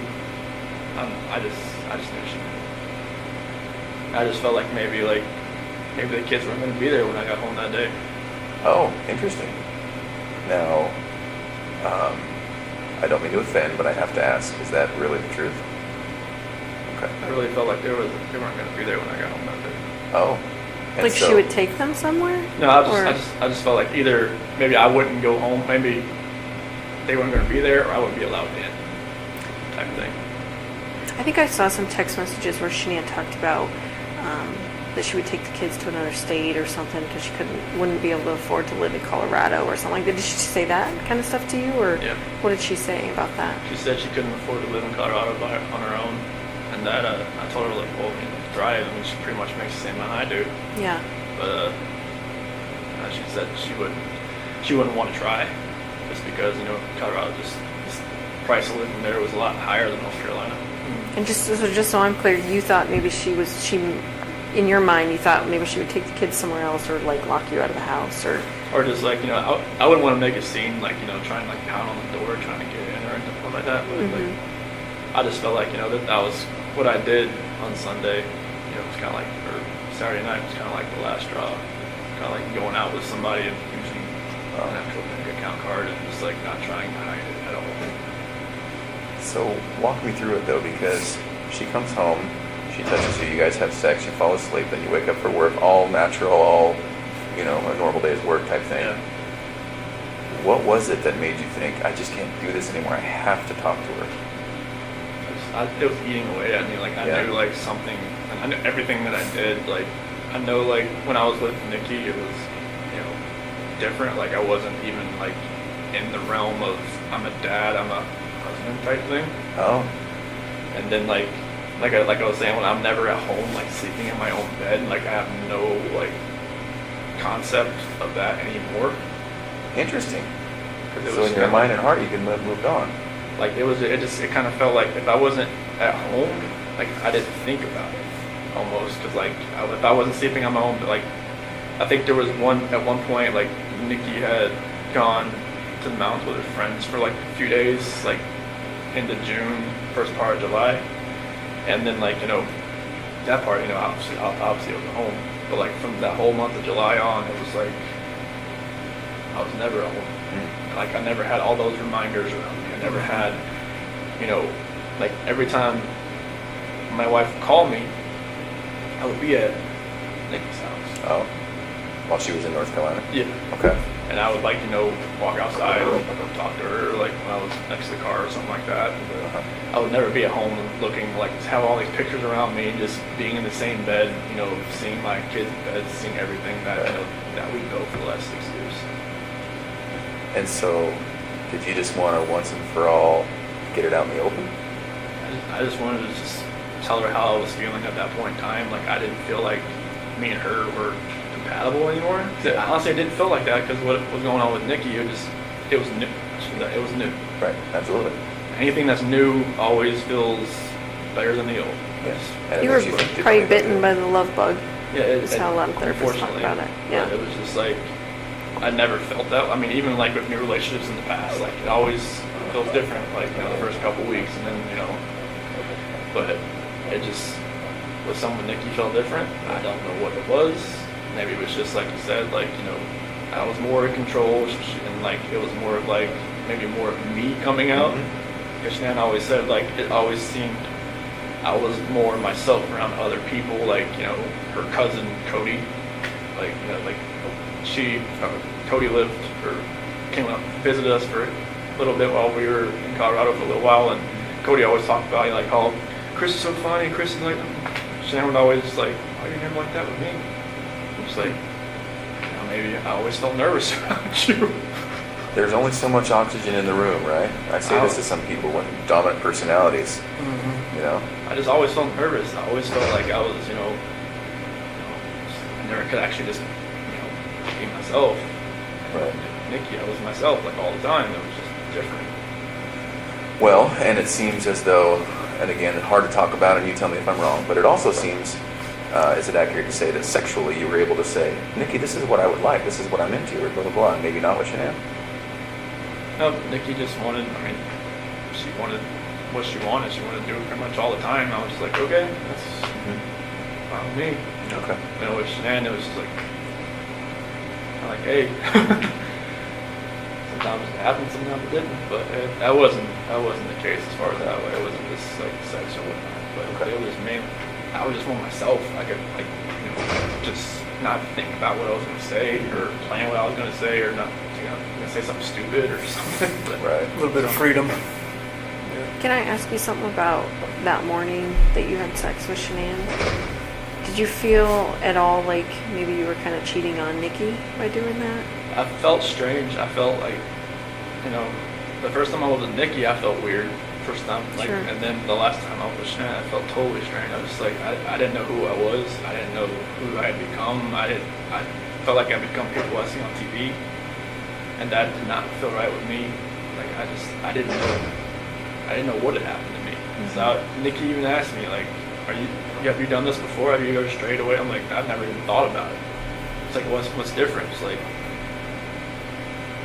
I just knew she knew. I just felt like maybe the kids weren't going to be there when I got home that day. Oh, interesting. Now, I don't mean to offend, but I have to ask, is that really the truth? Okay. I really felt like they weren't going to be there when I got home that day. Oh. And Like so- she would take them somewhere? No, Or- I just felt like either maybe I wouldn't go home, maybe they weren't going to be there, or I wouldn't be allowed in, type of thing. I think I saw some text messages where Shania talked about that she would take the kids to another state or something because she wouldn't be able to afford to live in Colorado or something like that. Did she say that kind of stuff to you, or Yeah. what did she say about that? She said she couldn't afford to live in Colorado on her own, and that I told her like, well, drive. I mean, she pretty much makes the same amount I do, Yeah. but she said she wouldn't want to try, just because Colorado just price of living there was a lot higher than North Carolina. And just so I'm clear, you thought maybe in your mind, you thought maybe she would take the kids somewhere else or like lock you out of the house or. Or just like I wouldn't want to make a scene like trying to like pound on the door trying to get in or anything like that. But like, I just felt like that was what I did on Sunday. It was kind of like, or Saturday night was kind of like the last straw. Kind of like going out with somebody and using an actual bank account card and just like not trying to hide it at all. So walk me through it though, because she comes home, she touches you, you guys have sex, you fall asleep, then you wake up for work, all natural, all, a normal day's work type thing. Yeah. What was it that made you think, I just can't do this anymore, I have to talk to her? It was eating away at me. Like I Yeah. knew like something, and I knew everything that I did. Like I know like when I was with Nikki, it was different. Like I wasn't even like in the realm of I'm a dad, I'm a husband type thing. Oh, And then like I was saying, when I'm never at home, like sleeping in my own bed, like I have no like concept of that anymore. interesting. 'Cause it So was in your kinda- mind and heart, you can move moved on. Like it kind of felt like if I wasn't at home, like I didn't think about it almost, because like if I wasn't sleeping on my own, like I think there was at one point like Nikki had gone to the mountains with her friends for like a few days, like into June, first part of July, and then like that part obviously I was at home, but like from that whole month of July on, it was like I was never at home. Like I never had all those reminders around me. I never had, like every time my wife would call me, I would be at Nikki's house. Oh, while she was in North Carolina? Yeah. Okay. And I would like, walk outside and talk to her, like when I was next to the car or something like that. But I would never be at home looking like, have all these pictures around me, just being in the same bed, seeing my kids' beds, seeing everything that, that we built for the last 6 years. And so, did you just want to once and for all get it out in the open? I just wanted to just tell her how I was feeling at that point in time. Like, I didn't feel like me and her were compatible anymore. Honestly, I didn't feel like that because what was going on with Nikki, it was new. It was new. Right, absolutely. Anything that's new always feels better than the old. Yes. And it You were makes think probably differently bitten by the love bug. Yeah, Is how a lot of therapists talk about it. Yeah. It was just like, I never felt that. I mean, even like with new relationships in the past, like it always feels different, like, the first couple weeks and then, but it just, with someone Nikki felt different. I don't know what it was. Maybe it was just like you said, like, I was more in control and like, it was more of like, maybe more of me coming out. Because Shanann always said, like, it always seemed I was more myself around other people, like, her cousin Cody, like, Cody lived or came up, visited us for a little bit while we were in Colorado for a little while, and Cody always talked about, like, how Chris is so funny, Chris is like, Shanann would always like, why are you never like that with me? I'm just like, maybe I always felt nervous around you. There's only so much oxygen in the room, right? I say this to some people with dominant personalities. I just always felt nervous. I always felt like I was, I never could actually just, be myself. Right. Nikki, I was myself like all the time. It was just different. Well, and it seems as though, and again, hard to talk about, and you tell me if I'm wrong, but it also seems, is it accurate to say that sexually you were able to say, Nikki, this is what I would like, this is what I'm into, or blah, blah, blah, and maybe not what Shanann? No, Nikki just wanted, she wanted what she wanted. She wanted to do it pretty much all the time. I was just like, okay, that's fine with me. Okay. With Shanann, it was just like, kind of like, hey. Sometimes it happened, sometimes it didn't. But that wasn't the case as far as that way. It wasn't just like sex or whatnot. But it was me. I was just more myself. I could just not think about what I was going to say or plan what I was going to say or not, gonna say something stupid or something. But Right. A little bit of freedom. Can I ask you something about that morning that you had sex with Shanann? Did you feel at all like maybe you were kind of cheating on Nikki by doing that? I felt strange. I felt like, the first time I was with Nikki, I felt weird. First time, Sure. And then the last time I was with Shanann, I felt totally strange. I was just like, I didn't know who I was. I didn't know who I had become. I felt like I'd become people I see on TV, and that did not feel right with me. Like I didn't know what had happened to me. So Nikki even asked me, like, have you done this before? Have you ever strayed away? I'm like, I've never even thought about it. It's like, what's different? It's like,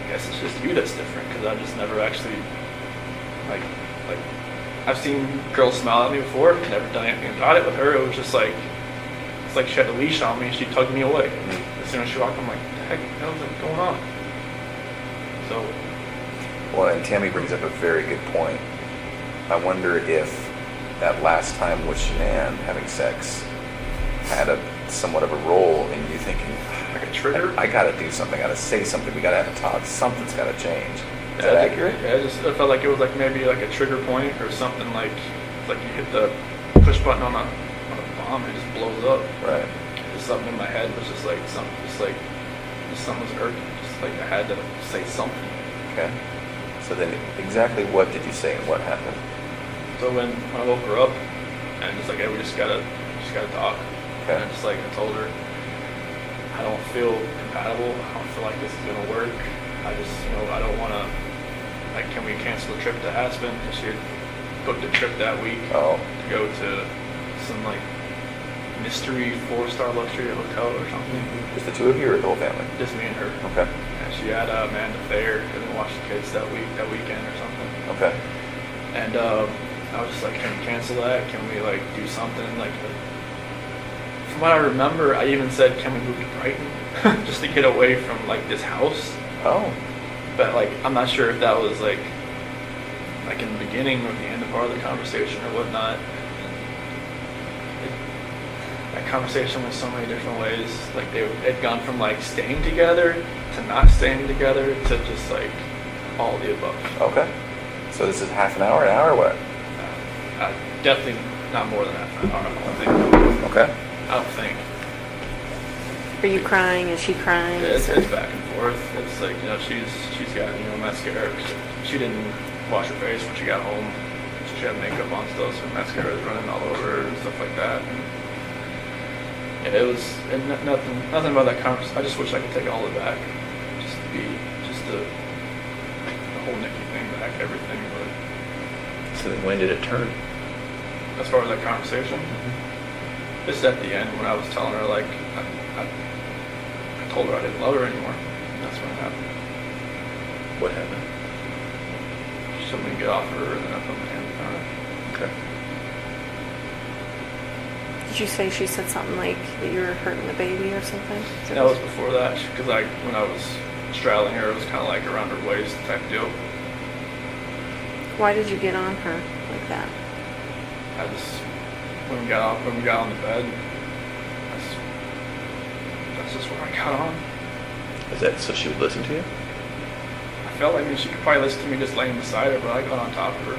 I guess it's just you that's different, because I just never actually, like, I've seen girls smile at me before, never done anything about it. With her, it was just like, it's like she had a leash on me and she tugged me away. As soon as she walked, I'm like, what the heck, what's going on? So. Well, and Tammy brings up a very good point. I wonder if that last time with Shanann having sex had somewhat of a role in you thinking, Like a trigger? I gotta do something, I gotta say something, we gotta have a talk, something's gotta change. Is that accurate? Yeah, I felt like it was like maybe like a trigger point or something, like you hit the push button on a bomb and it just blows up. Right. Just something in my head was just like something was urgent. Just like I had to say something. Okay. So then exactly what did you say and what happened? So when I woke her up and just like, hey, we just gotta talk. Okay. And just like I told her, I don't feel compatible. I don't feel like this is gonna work. I just, I don't wanna, like, can we cancel the trip to Aspen? And she had booked a trip that week Oh. to go to some like mystery 4-star luxury hotel or something. Just the two of you or the whole family? Just me and her. Okay. And she had Amanda Thayer and then watch the kids that weekend or something. Okay. And I was just like, can we cancel that? Can we like do something? Like, from what I remember, I even said, can we move to Brighton just to get away from like this house? Oh. But like, I'm not sure if that was like in the beginning or the end of part of the conversation or whatnot. that conversation went so many different ways. Like they'd gone from like staying together to not staying together to just like all the above. Okay. So this is half an hour, what? Definitely not more than half an hour. I don't think. Okay. I don't think. Are you crying? Is she crying? It's back and forth. It's like, you know, she's got, you know, mascara. She didn't wash her face when she got home. So she had makeup on still, so mascara was running all over her and stuff like that. And yeah, it was nothing about that conversation. I just wish I could take all of it back. Just to be, just the whole Nikki thing back, everything. But So then when did it turn? as far as that conversation, just at the end when I was telling her, like, I told her I didn't love her anymore. That's when it happened. What happened? She told me to get off her, and then I put my hand on her. Okay. Did you say she said something like that you were hurting the baby or something? That was before that, because when I was straddling her, it was kind of like around her waist type deal. Why did you get on her like that? I just when we got on the bed, that's just where I got on. Is that so she would listen to you? I felt like she could probably listen to me just laying beside her, but I got on top of her.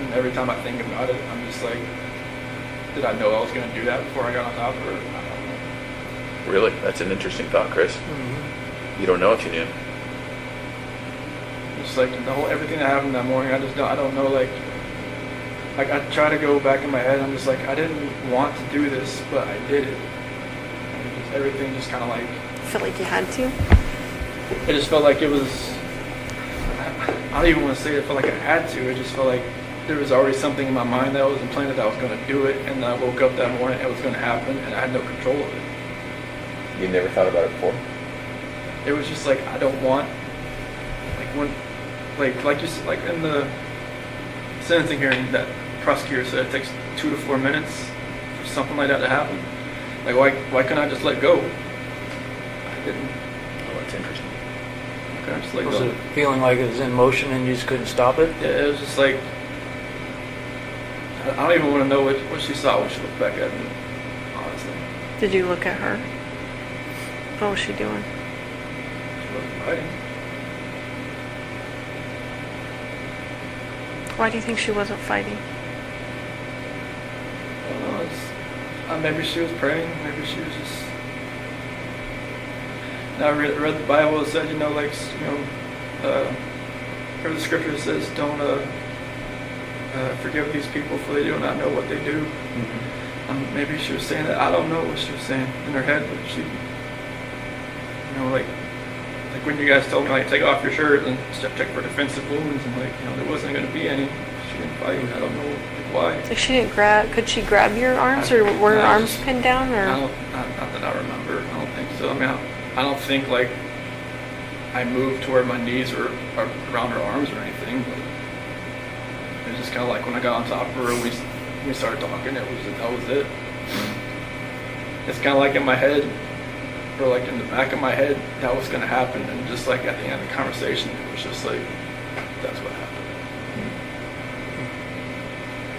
And every time I think about it, I'm just like, did I know I was going to do that before I got on top of her? I don't know. Really? That's an interesting thought, Chris. You don't know if you knew. Just like everything that happened that morning, I don't know, like I try to go back in my head, I'm just like, I didn't want to do this, but I did it. And everything just kind of like, Feel like you had to? it just felt like it was, I don't even want to say it felt like I had to, it just felt like there was already something in my mind that was implanted that I was going to do it, and then I woke up that morning, it was going to happen, and I had no control of it. You never thought about it before? It was just like, I don't want, like when, like you said, like in the sentencing hearing, that prosecutor said it takes 2 to 4 minutes for something like that to happen. Like why couldn't I just let go? I didn't. Oh, that's interesting. Okay, I just let Was go. it feeling like it was in motion and you just couldn't stop it? Yeah, it was just like, I don't even want to know what she saw when she looked back at me, honestly. Did you look at her? What was she doing? She wasn't fighting. Why do you think she wasn't fighting? I don't know, maybe she was praying, maybe she was just... Now I read the Bible, it said, where the scripture says, don't forgive these people for they do not know what they do. Maybe she was saying that. I don't know what she was saying in her head, but she, like when you guys told me, like, take off your shirt and check for defensive wounds, and there wasn't going to be any. She didn't fight. I don't know why. Like she didn't grab, could she grab your arms or were her I arms just- pinned down or? Not that I remember. I don't think so. I mean, I don't think like I moved to where my knees were around her arms or anything, but it was just kind of like when I got on top of her and we started talking, that was it. It's kind of like in my head, or like in the back of my head, that was going to happen, and just like at the end of the conversation, it was just like, that's what happened.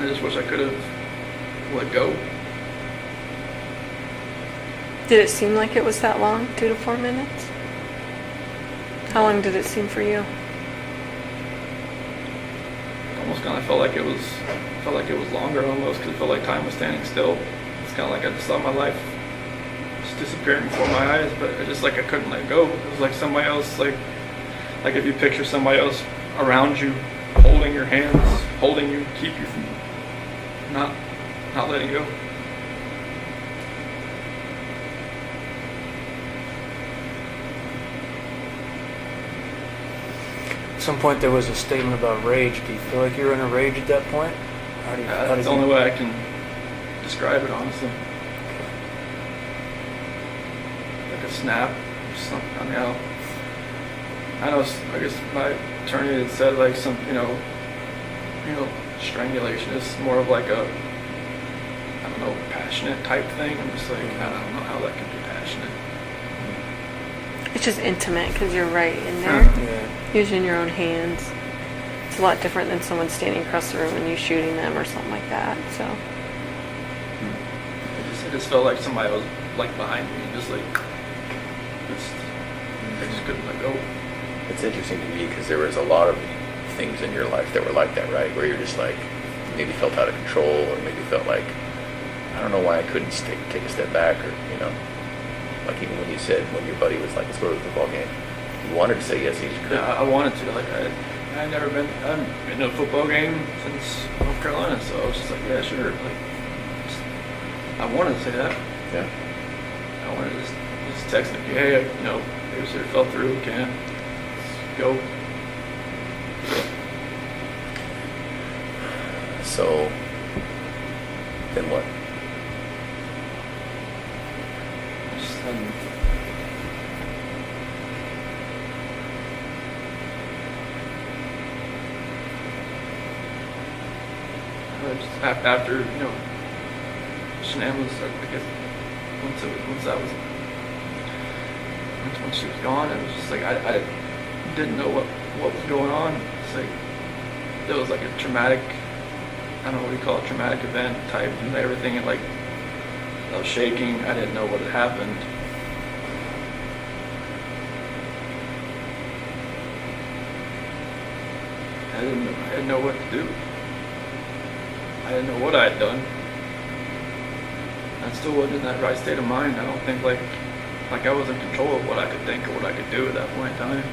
I just wish I could have let go. Did it seem like it was that long? 2 to 4 minutes? How long did it seem for you? Almost kind of felt like it was longer almost, because it felt like time was standing still. It's kind of like I just saw my life just disappearing before my eyes, but it just like I couldn't let go. It was like somebody else, like if you picture somebody else around you, holding your hands, holding you, keep you from not letting go. At some point there was a statement about rage. Do you feel like you were in a rage at that point? How That's did the only way I can describe it, honestly. Like a snap, or something. I mean, I know. I guess my attorney had said like some, strangulation is more of like a, I don't know, passionate type thing. I'm just like, I don't know how that could be passionate. It's just intimate because you're right in there. Yeah. Using your own hands. It's a lot different than someone standing across the room and you shooting them or something like that. So It just felt like somebody was like behind me, just like, I just couldn't let go. It's interesting to me because there was a lot of things in your life that were like that, right? Where you're just like, maybe felt out of control, or maybe felt like, I don't know why I couldn't take a step back, or, you know, like even when you said, when your buddy was like, let's go to the football game, you wanted to say yes, you just couldn't. Yeah, I wanted to. Like, I haven't been to a football game since North Carolina, so I was just like, yeah, sure. Like, I wanted to say that. Yeah. I wanted to just text him, hey, you know, babysitter fell through, can't. Let's go. So, then what? Just, after, you know, Shanann was, I guess, once she was gone, it was just like, I didn't know what was going on. It's like, it was like a traumatic, I don't know what you call it, traumatic event type, and everything, and like, I was shaking, I didn't know what had happened. I didn't know what to do. I didn't know what I had done. I still wasn't in that right state of mind. I don't think like I was in control of what I could think or what I could do at that point in time.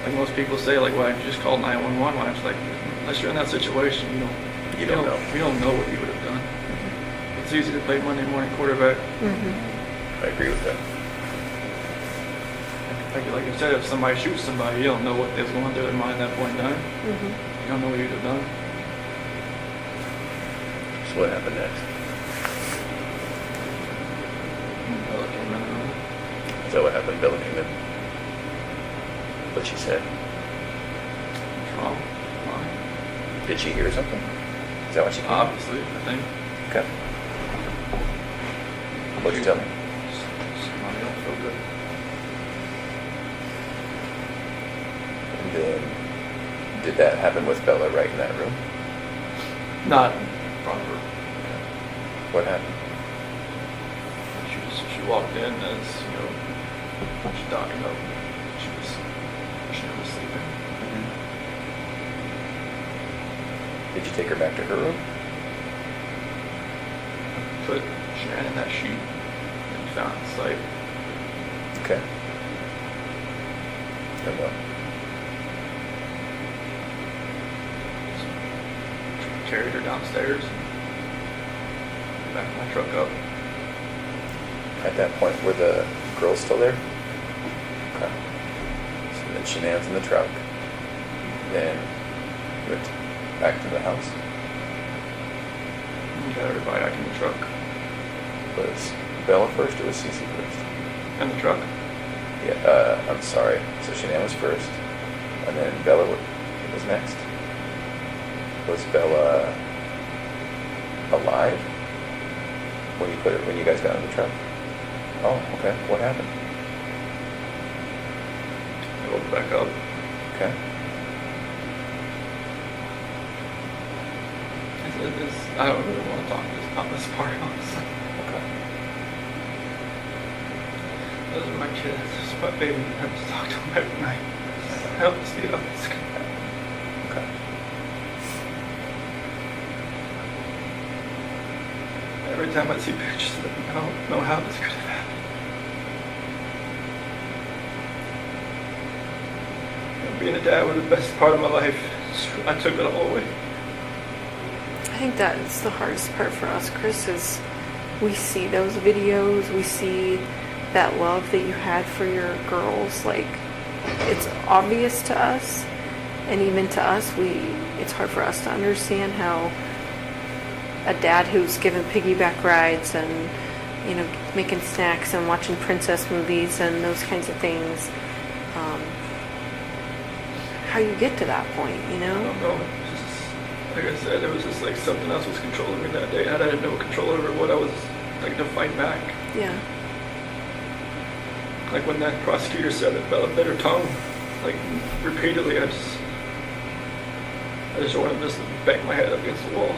Like most people say, like, why don't you just call 911? Why I'm just like, unless you're in that situation, you don't know what you would have done. It's easy to play Monday morning quarterback. I agree with that. Like you said, if somebody shoots somebody, you don't know what was going through their mind at that point in time. You don't know what you'd have done. So what happened next? Bella came in. Is that what happened? Bella came in. What she said? Wrong. Did she hear something? Is that what she came in? Obviously, I think. Okay. What'd you tell me? Somebody don't feel good. And then, did that happen with Bella right in that room? Not in front of her. What happened? She walked in as, she's talking about she was sleeping. Did you take her back to her room? Put Shanann in that sheet and found the site. Okay. Then what? Carried her downstairs, backed my truck up. At that point, were the girls still there? Okay. So then Shanann's in the truck. Then you went back to the house. And got everybody back in the truck. Was Bella first or was Cece first? In the truck? Yeah, I'm sorry. So Shanann was first, and then Bella was next. Was Bella alive when you guys got in the truck? Oh, okay. What happened? I woke back up. Okay. I don't really want to talk about this part, honestly. Okay. Those are my kids. This is my baby. I have to talk to them every night. I have to see how this can happen. Okay. Every time I see pictures of them, I don't know how this could have happened. Being a dad was the best part of my life. I took it all away. I think that's the hardest part for us, Chris, is we see those videos, we see that love that you had for your girls. Like, it's obvious to us, and even to us, it's hard for us to understand how a dad who's given piggyback rides and, making snacks and watching princess movies and those kinds of things, how you get to that point, I don't know. Like I said, it was just like something else was controlling me that day. I had no control over what I was like to fight back. Yeah. Like when that prosecutor said that Bella bit her tongue, like repeatedly, I I just wanted to just bang my head up against the wall.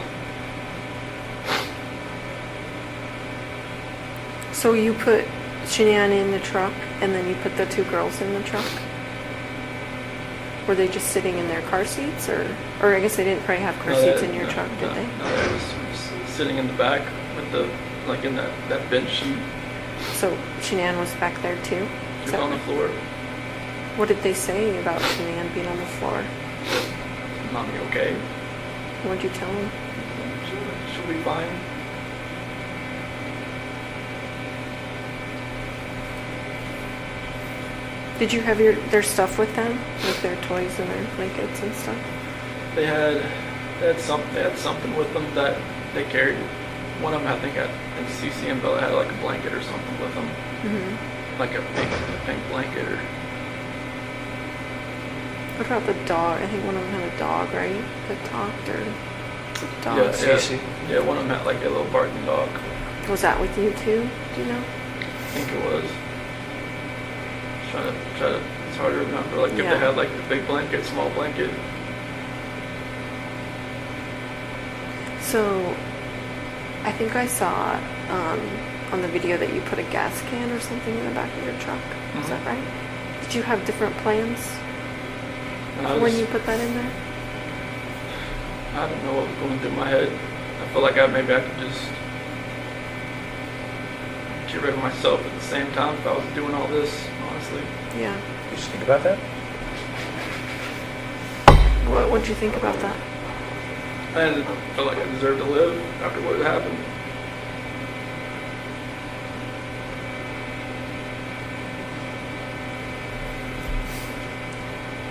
So you put Shanann in the truck, and then you put the two girls in the truck? Were they just sitting in their car seats, or I guess they didn't probably have car seats in your truck, did they? No, they was sitting in the back with the, like in that bench, and So Shanann was back there too? she Is was that on the right? floor. What did they say about Shanann being on the floor? Mommy, okay? What'd you tell them? She'll be fine. Did you have their stuff with them? Like their toys and their blankets and stuff? They had something with them that they carried. One of them, I think CC and Bella had like a blanket or something with them, Mm-hmm. like a pink blanket or. What about the dog? I think one of them had a dog, right? That talked, or dog? Yeah, Cece? yeah, one of them had like a little barking dog. Was that with you too? Do you know? I think it was. Trying to. It's hard to remember. Like if Yeah. they had like the big blanket, small blanket. So, I think I saw on the video that you put a gas can or something in the back of your truck. Is that right? Did you have different plans And I when was- you put that in there? I don't know what was going through my head. I felt like maybe I could just get rid of myself at the same time if I was doing all this, honestly. Yeah. Did you just think about that? What'd you think about that? I didn't feel like I deserved to live after what had happened.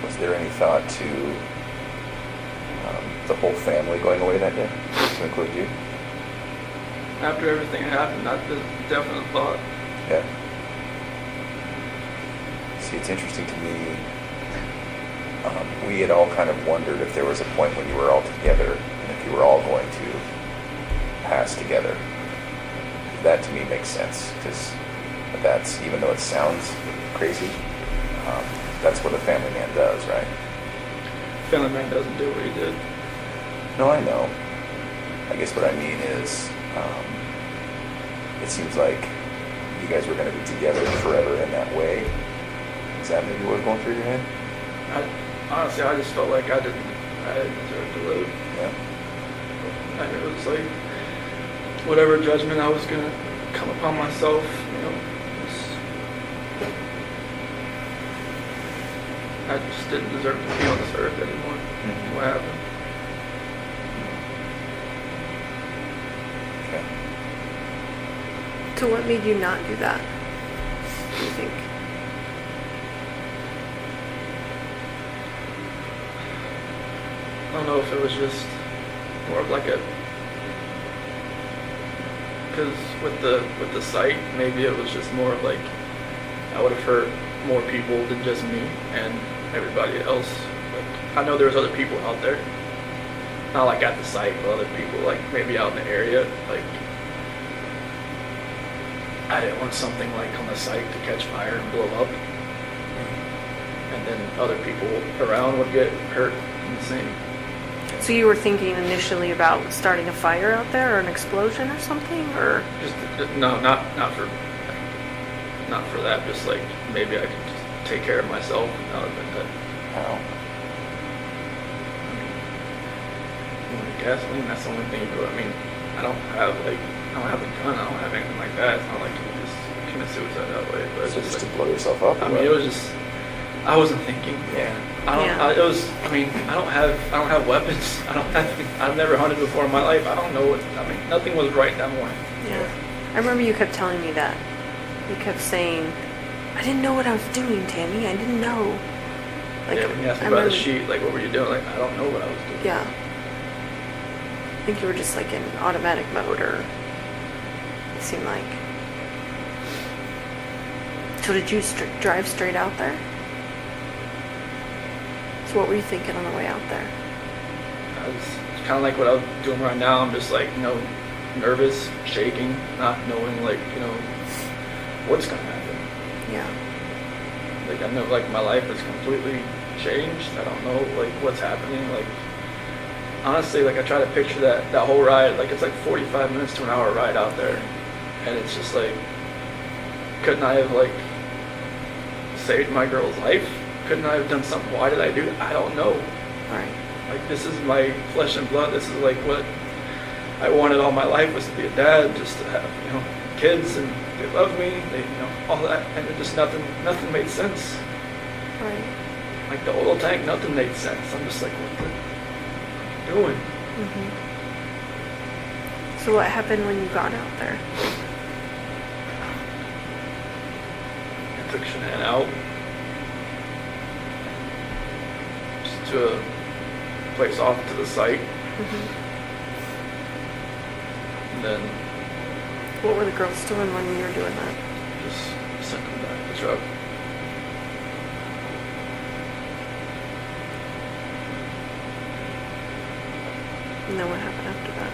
Was there any thought to the whole family going away that day, to include you? After everything had happened, that's a definite thought. Yeah. See, it's interesting to me. We had all kind of wondered if there was a point when you were all together and if you were all going to pass together. That to me makes sense because that's, even though it sounds crazy, that's what a family man does, right? Family Man doesn't do what he did. No, I know. I guess what I mean is, it seems like you guys were going to be together forever in that way. Is that maybe what was going through your head? Honestly, I just felt like I didn't deserve to live. Yeah. And it was like, whatever judgment I was going to come upon myself, I just didn't deserve to be on this earth anymore. Mhm. What happened? Okay. So what made you not do that? Do you think? I don't know if it was just more of like a, because with the site, maybe it was just more of like I would have hurt more people than just me and everybody else. Like I know there was other people out there, not like at the site, but other people like maybe out in the area. Like I didn't want something like on the site to catch fire and blow up, and then other people around would get hurt in the same. So you were thinking initially about starting a fire out there, or an explosion or something, or? Just no, not for that. Just like maybe I could just take care of myself. That would have been good. How? Gasoline. That's the only thing you do. I mean, I don't have a gun. I don't have anything like that. It's not like you can just commit suicide that way. But it's So just just like, to blow yourself up? or I mean, what? it was just. I wasn't thinking. Yeah. Yeah. It was. I mean, I don't have weapons. I've never hunted before in my life. I don't know what. I mean, nothing was right that morning. Yeah. I remember you kept telling me that. You kept saying, I didn't know what I was doing, Tammy. I didn't know. Like, Yeah, when you asked me I about the remember- sheet, like what were you doing? Like I don't know what I was doing. Yeah. I think you were just like in automatic mode, or it seemed like. So did you drive straight out there? So what were you thinking on the way out there? I was kind of like what I'm doing right now. I'm just like, nervous, shaking, not knowing like, what's gonna happen. Yeah. Like I know like my life is completely changed. I don't know like what's happening. Like honestly, like I try to picture that whole ride, like it's like 45 minutes to an hour ride out there, and it's just like, couldn't I have like saved my girl's life? Couldn't I have done something? Why did I do that? I don't know. Right. Like this is my flesh and blood. This is like what I wanted all my life, was to be a dad, just to have, you know, kids, and they love me, they, you know, all that, and it just nothing made sense. Right. Like the oil tank, nothing made sense. I'm just like, what the doing? So what happened when you got out there? I took Shanann out just to a place off to the site, and then What were the girls doing when you were doing that? just sent them back to the truck. And then what happened after that?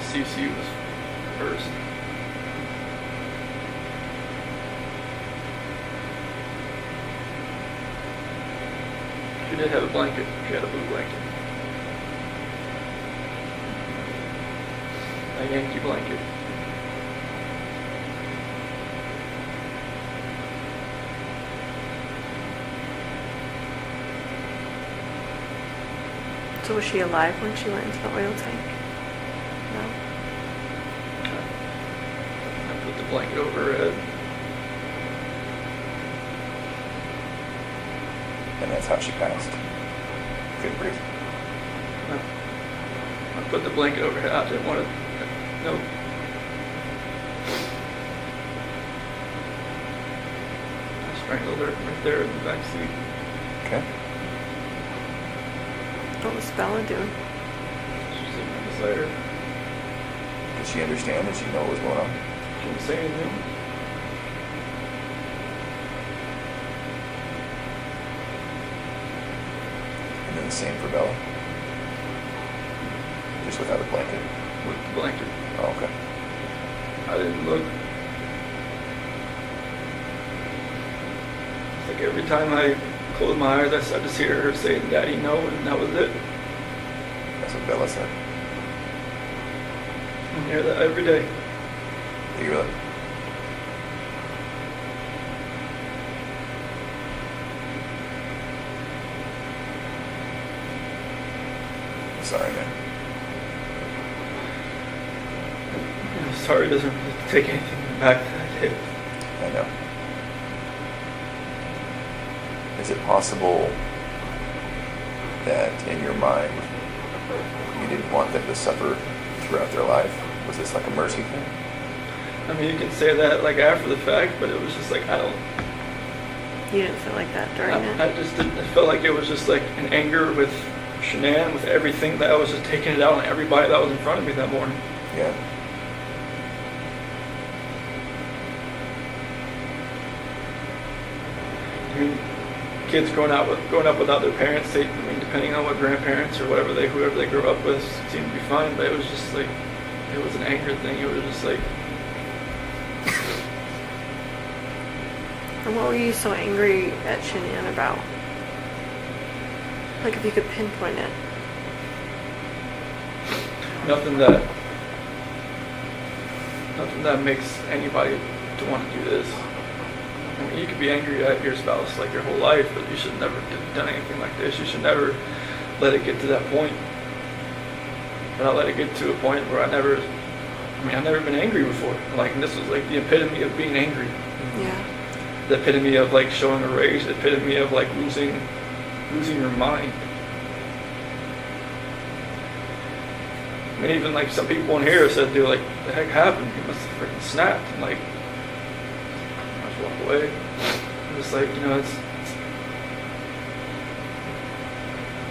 CC was first. She did have a blanket. She had a blue blanket. A Yankee blanket. So was she alive when she went into the oil tank? No. I put the blanket over her head. And that's how she passed. Couldn't breathe. I put the blanket over her head. I didn't want to. No. I strangled her right there in the back seat. Okay. What was Bella doing? She's sitting right beside her. Did she understand? Did she know what was going on? She didn't say anything. And then the same for Bella. Just without a blanket. With the blanket. Oh, okay. I didn't look. It's like every time I closed my eyes, I just hear her saying, "Daddy, no," and that was it. That's what Bella said. I hear that every day. Did you really? Sorry, man. You know, sorry doesn't really take anything back that I did. I know. Is it possible that in your mind you didn't want them to suffer throughout their life? Was this like a mercy thing? I mean, you can say that like after the fact, but it was just like, I don't. You didn't feel like that during it? I just didn't. It felt like it was just like an anger with Shanann, with everything, that I was just taking it out on everybody that was in front of me that morning. Yeah. I mean, kids growing up without their parents, I mean, depending on what grandparents or whoever they grew up with, seemed to be fine. But it was just like, it was an anger thing. It was just like, And what were you so angry at Shanann about? Like if you could pinpoint it. nothing that makes anybody to want to do this. I mean, you could be angry at your spouse like your whole life, but you should never have done anything like this. You should never let it get to that point. But I let it get to a point where I've never been angry before. Like, and this was like the epitome of being angry. Yeah. The epitome of like showing a rage. The epitome of like losing your mind. I mean, even like some people in here said, dude, like, the heck happened? He must have freaking snapped. And like, I just walk away. I'm just like, you know, it's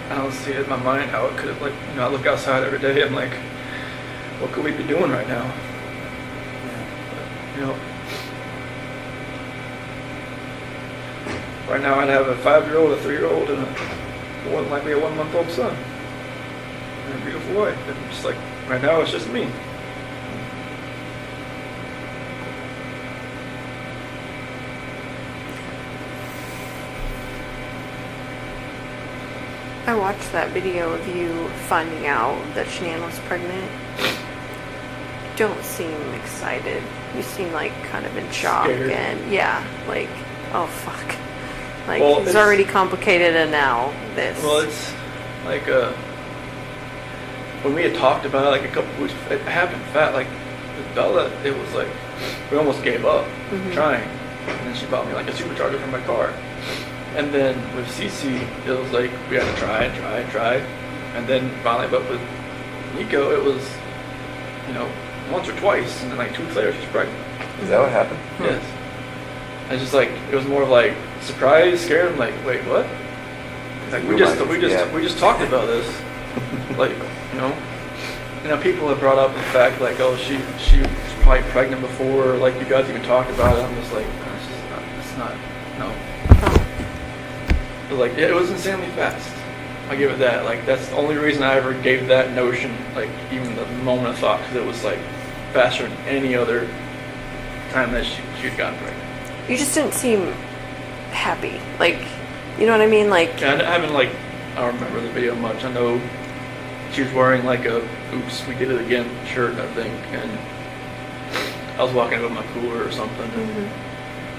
I don't see it in my mind how it could have, like, you know, I look outside every day, I'm like, what could we be doing right now? But, you know, right now I'd have a 5-year-old, a 3-year-old, and more than likely a 1-month-old son. And a beautiful wife. And just like, right now it's just me. I watched that video of you finding out that Shanann was pregnant. Don't seem excited. You seem like kind of in shock Scared. and yeah, like, oh fuck. Like Well, it's it's- already complicated and now this. Well, it's like when we had talked about it like a couple weeks, it happened fast. Like with Bella, it was like we almost gave up trying, and then she bought me like a supercharger for my car. And then with Cece, it was like we had to try, and then finally, but with Nico, it was once or twice, and then like 2 weeks later, she's pregnant. Is that what happened? Yes. It's just like it was more of like surprise, scared. I'm like, wait, what? Like we just talked about this. Like, people have brought up the fact like, oh, she was probably pregnant before. Like you guys even talked about it. I'm just like, it's not. No. But like it was insanely fast. I give it that. Like that's the only reason I ever gave that notion, like even the moment of thought, because it was like faster than any other time that she'd gotten pregnant. You just didn't seem happy. Like, you know what I mean? Like, Yeah, I don't remember the video much. I know she was wearing like a "Oops, we did it again" shirt, I think, and I was walking with my cooler or something. And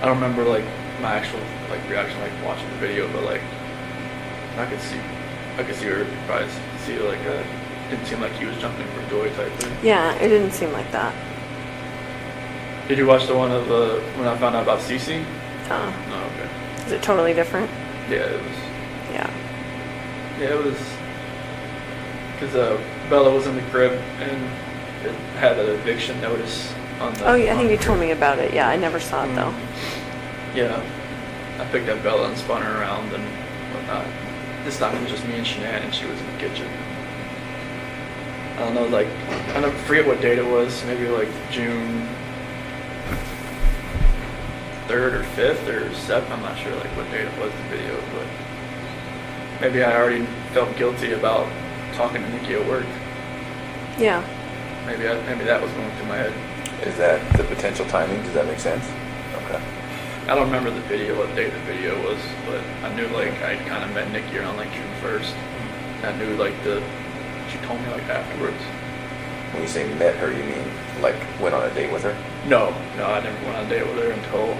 I don't remember like my actual like reaction, like watching the video, but like I could see her probably see like didn't seem like he was jumping for joy type thing. yeah, it didn't seem like that. Did you watch the one of when I found out about Cece? Oh, No, okay. is it totally different? Yeah, it was. Yeah. Yeah, it was because Bella was in the crib and it had an eviction notice on the. Oh, yeah, I on think the you told crib. me about it. Yeah, I never saw it though. Yeah, I picked up Bella and spun her around and whatnot. This time it was just me and Shanann, and she was in the kitchen. I don't know, like I don't forget what date it was. Maybe like June 3rd or 5th or 7th. I'm not sure like what date it was the video, but maybe I already felt guilty about talking to Nikki at work. Yeah. Maybe that was going through my head. Is that the potential timing? Does that make sense? Okay. I don't remember the video, what date the video was, but I knew like I'd kind of met Nikki around like June 1st. I knew like she told me like afterwards. When you say met her, you mean like went on a date with her? No, I never went on a date with her until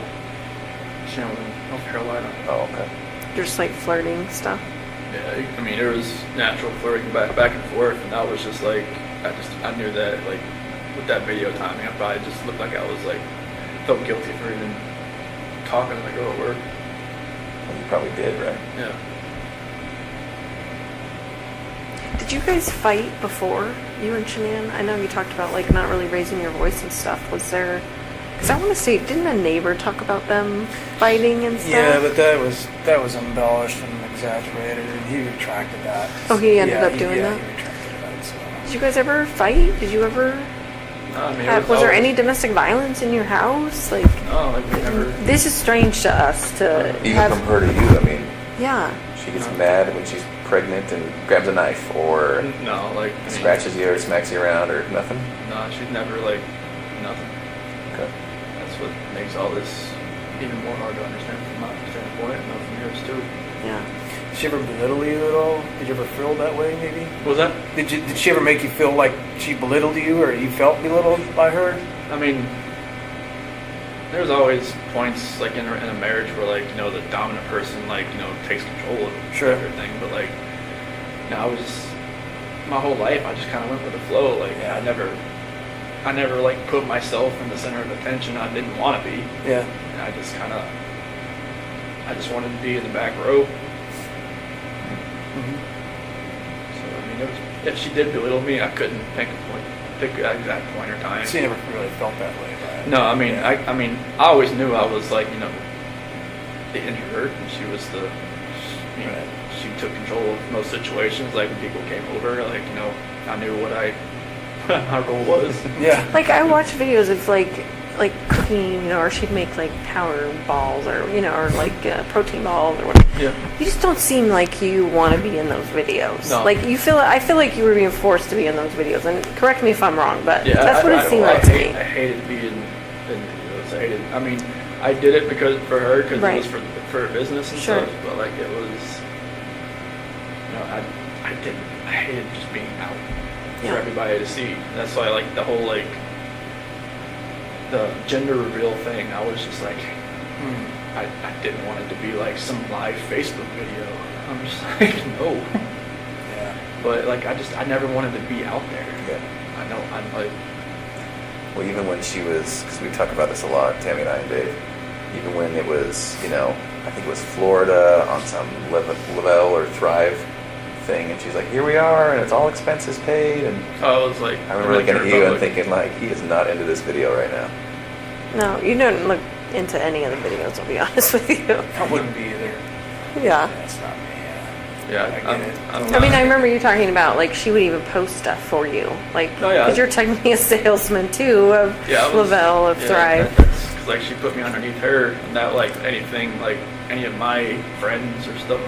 she was in North Carolina. Oh, okay. Just like flirting stuff. Yeah, I mean there was natural flirting back and forth, and I was just like I knew that like with that video timing, I probably just looked like I was like felt guilty for even talking to the girl at work. Well, you probably did, right? Yeah. Did you guys fight before, you and Shanann? I know you talked about like not really raising your voice and stuff. Was there? Because I want to say, didn't a neighbor talk about them fighting and stuff? Yeah, but that was embellished and exaggerated, and he retracted that. Oh, he ended up doing that? that? He retracted that, so. Did you guys ever fight? Did you ever? I mean, Was there any domestic violence in your house? Like, No, like we never. this is strange to us to Even have. from her to you, I mean, Yeah. she gets mad when she's pregnant and grabs a knife or No, like I mean, scratches you or smacks you around or nothing? No, she'd never like nothing. Okay. That's what makes all this even more hard to understand from my standpoint, and from yours too. Yeah. Did she ever belittle you at all? Did you ever feel that way, maybe? What was that? Did she ever make you feel like she belittled you, or you felt belittled by her? I mean, there's always points like in a marriage where like the dominant person like takes control of Sure. everything, but like I was just my whole life I just kind of went with the flow. Like I never like put myself in the center of attention. I didn't want to be. Yeah. And I just wanted to be in the back row. So I mean, if she did belittle me, I couldn't pick an exact point or time. So you never really felt that way, right? No, I mean, Yeah. I mean, I always knew I was like, the introvert, and she was Right. she took control of most situations. Like when people came over, like I knew what my role was. Yeah. Like I watch videos of like cooking, or she'd make like power balls or or like protein balls or whatever. Yeah. You just don't seem like you want to be in those videos. No. Like I feel like you were being forced to be in those videos. And correct me if I'm wrong, but Yeah, that's what it seemed like to me. I hated being in videos. I mean, I did it for her because Right. it was for her business and Sure. stuff. But like it was, I hated just being out Yeah. for everybody to see. That's why like the whole like the gender reveal thing, I was just like, I didn't want it to be like some live Facebook video. I'm just like, no. Yeah. But like I never wanted to be out there. Yeah. I know, I'm like, Well, even when she was, because we talk about this a lot, Tammy and I and Dave, even when it was, I think it was Florida on some Lavelle or Thrive thing, and she's like, here we are, and it's all expenses paid, and I was like, I remember looking at you and thinking, like, he is not into this video right now. No, you don't look into any of the videos, I'll be honest with you. I wouldn't be either. Yeah. That's not me. yeah, I get it. I don't I mean, know. I remember you talking about, like, she would even post stuff for you. Like, Oh, yeah. because you're technically a salesman, too, of Yeah, I was- Lavelle, of yeah, Thrive. that's 'cause, like she put me underneath her, and that like anything like any of my friends or stuff,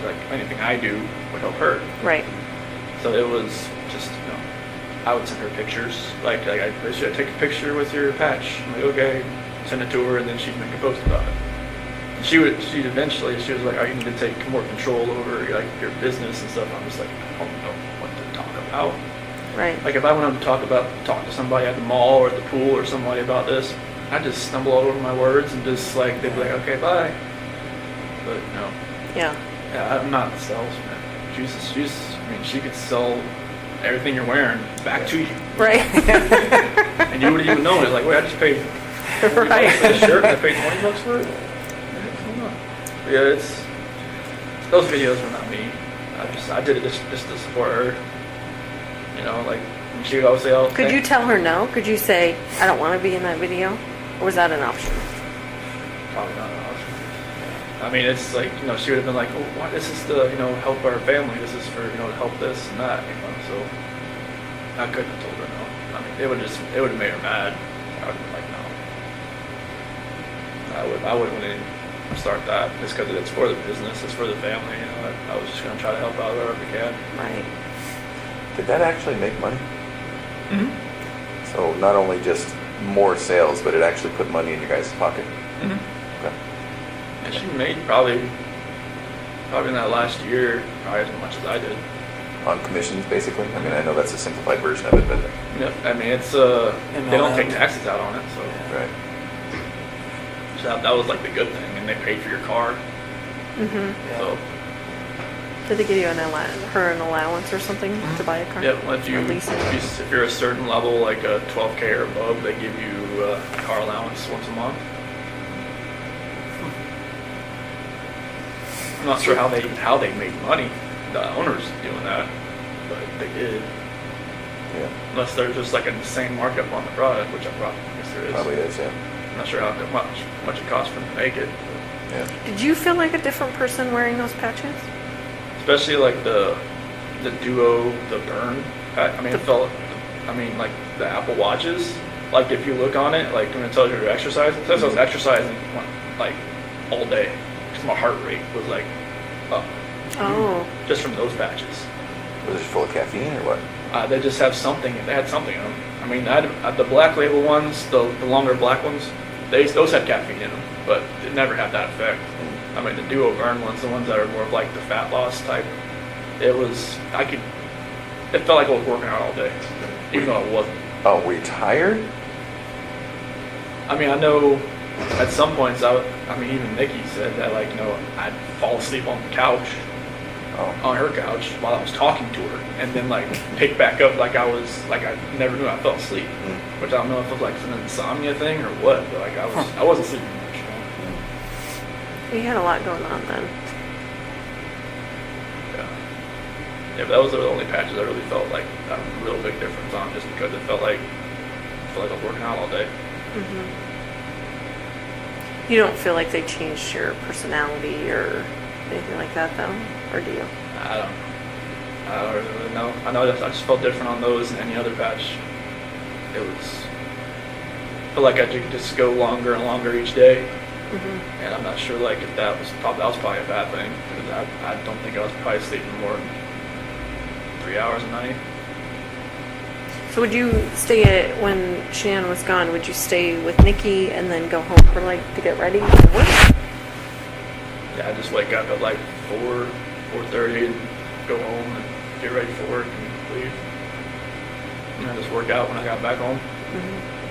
like anything I do would help her. Right. So it was just I would send her pictures. Like I should take a picture with your patch. I'm like, okay, send it to her, and then she'd make a post about it. And she eventually she was like, oh, you need to take more control over like your business and stuff. I'm just like, I don't know what to talk about. Right. Like if I wanted to talk to somebody at the mall or at the pool or somebody about this, I'd just stumble all over my words and just like they'd be like, okay, bye. But no, Yeah. yeah, I'm not a salesman. I mean, she could sell everything you're wearing back to you, Right. and you wouldn't even know it. Like, wait, I just paid $40 Right. for this shirt, and I paid $20 for it. Yeah, it's those videos were not me. I did it just to support her. Like she would always say, "Oh, Could you tell her no? Could you say, I don't want to be in that video? Or was that an option? Probably not an option. I mean, it's like, she would have been like, oh, why, this is to, help our family. This is for, to help this and that, so I couldn't have told her no. I mean, it would have made her mad. I would have been like, no. I wouldn't want to start that just because it's for the business, it's for the family, I was just going to try to help out wherever we can. Right. Did that actually make money? Mm-hmm. So not only just more sales, but it actually put money in your guys' pocket? Mm-hmm. Okay. And she made probably in that last year, probably as much as I did. On commissions, basically? I mean, I know that's a simplified version of it, but... Yep. I mean, it's they don't take taxes out on it, so. Right. So that was like the good thing, and they paid for your car. Mm-hmm. So Did they give you an allowance or something to buy a car? yeah, if Or lease it? if you're a certain level, like a 12K or above, they give you a car allowance once a month. I'm not sure how they made money. The owners doing that, but they did. Yeah, Unless there's just like an insane markup on the product, which I guess there is. probably is, yeah. I'm not sure how much it costs for them to make it. Yeah. Did you feel like a different person wearing those patches? Especially like the Duo, the Burn. I mean, like the Apple Watches. Like if you look on it, like when it tells you your exercise, it says I was exercising like all day because my heart rate was like up Oh. just from those patches. Was it full of caffeine or what? They just have something. They had something in them. I mean, I had the Black Label ones, the longer black ones. Those had caffeine in them, but it never had that effect. I mean, the Duo Burn ones, the ones that are more of like the fat loss type, it felt like I was working out all day, even though I wasn't. Oh, were you tired? I mean, I know at some points, even Nikki said that, like, I'd fall asleep on the couch, Oh. on her couch while I was talking to her, and then like pick back up like I never knew I fell asleep, which I don't know if it was like an insomnia thing or what, but like I wasn't sleeping much. You had a lot going on then. Yeah, but that was the only patches I really felt like a real big difference on, just because it felt like I was working out all day. Mm-hmm. You don't feel like they changed your personality or anything like that, though? Or do you? I don't really know. I know that I just felt different on those than any other patch. I felt like I could just go longer and longer each day. Mm-hmm. And I'm not sure like if that was probably a bad thing, because I don't think I was probably sleeping more than 3 hours a night. So would you when Shannon was gone, would you stay with Nikki and then go home for to get ready for work? Yeah, I just wake up at like 4:30 and go home and get ready for work and leave. And I just work out when I got back home. Mhm.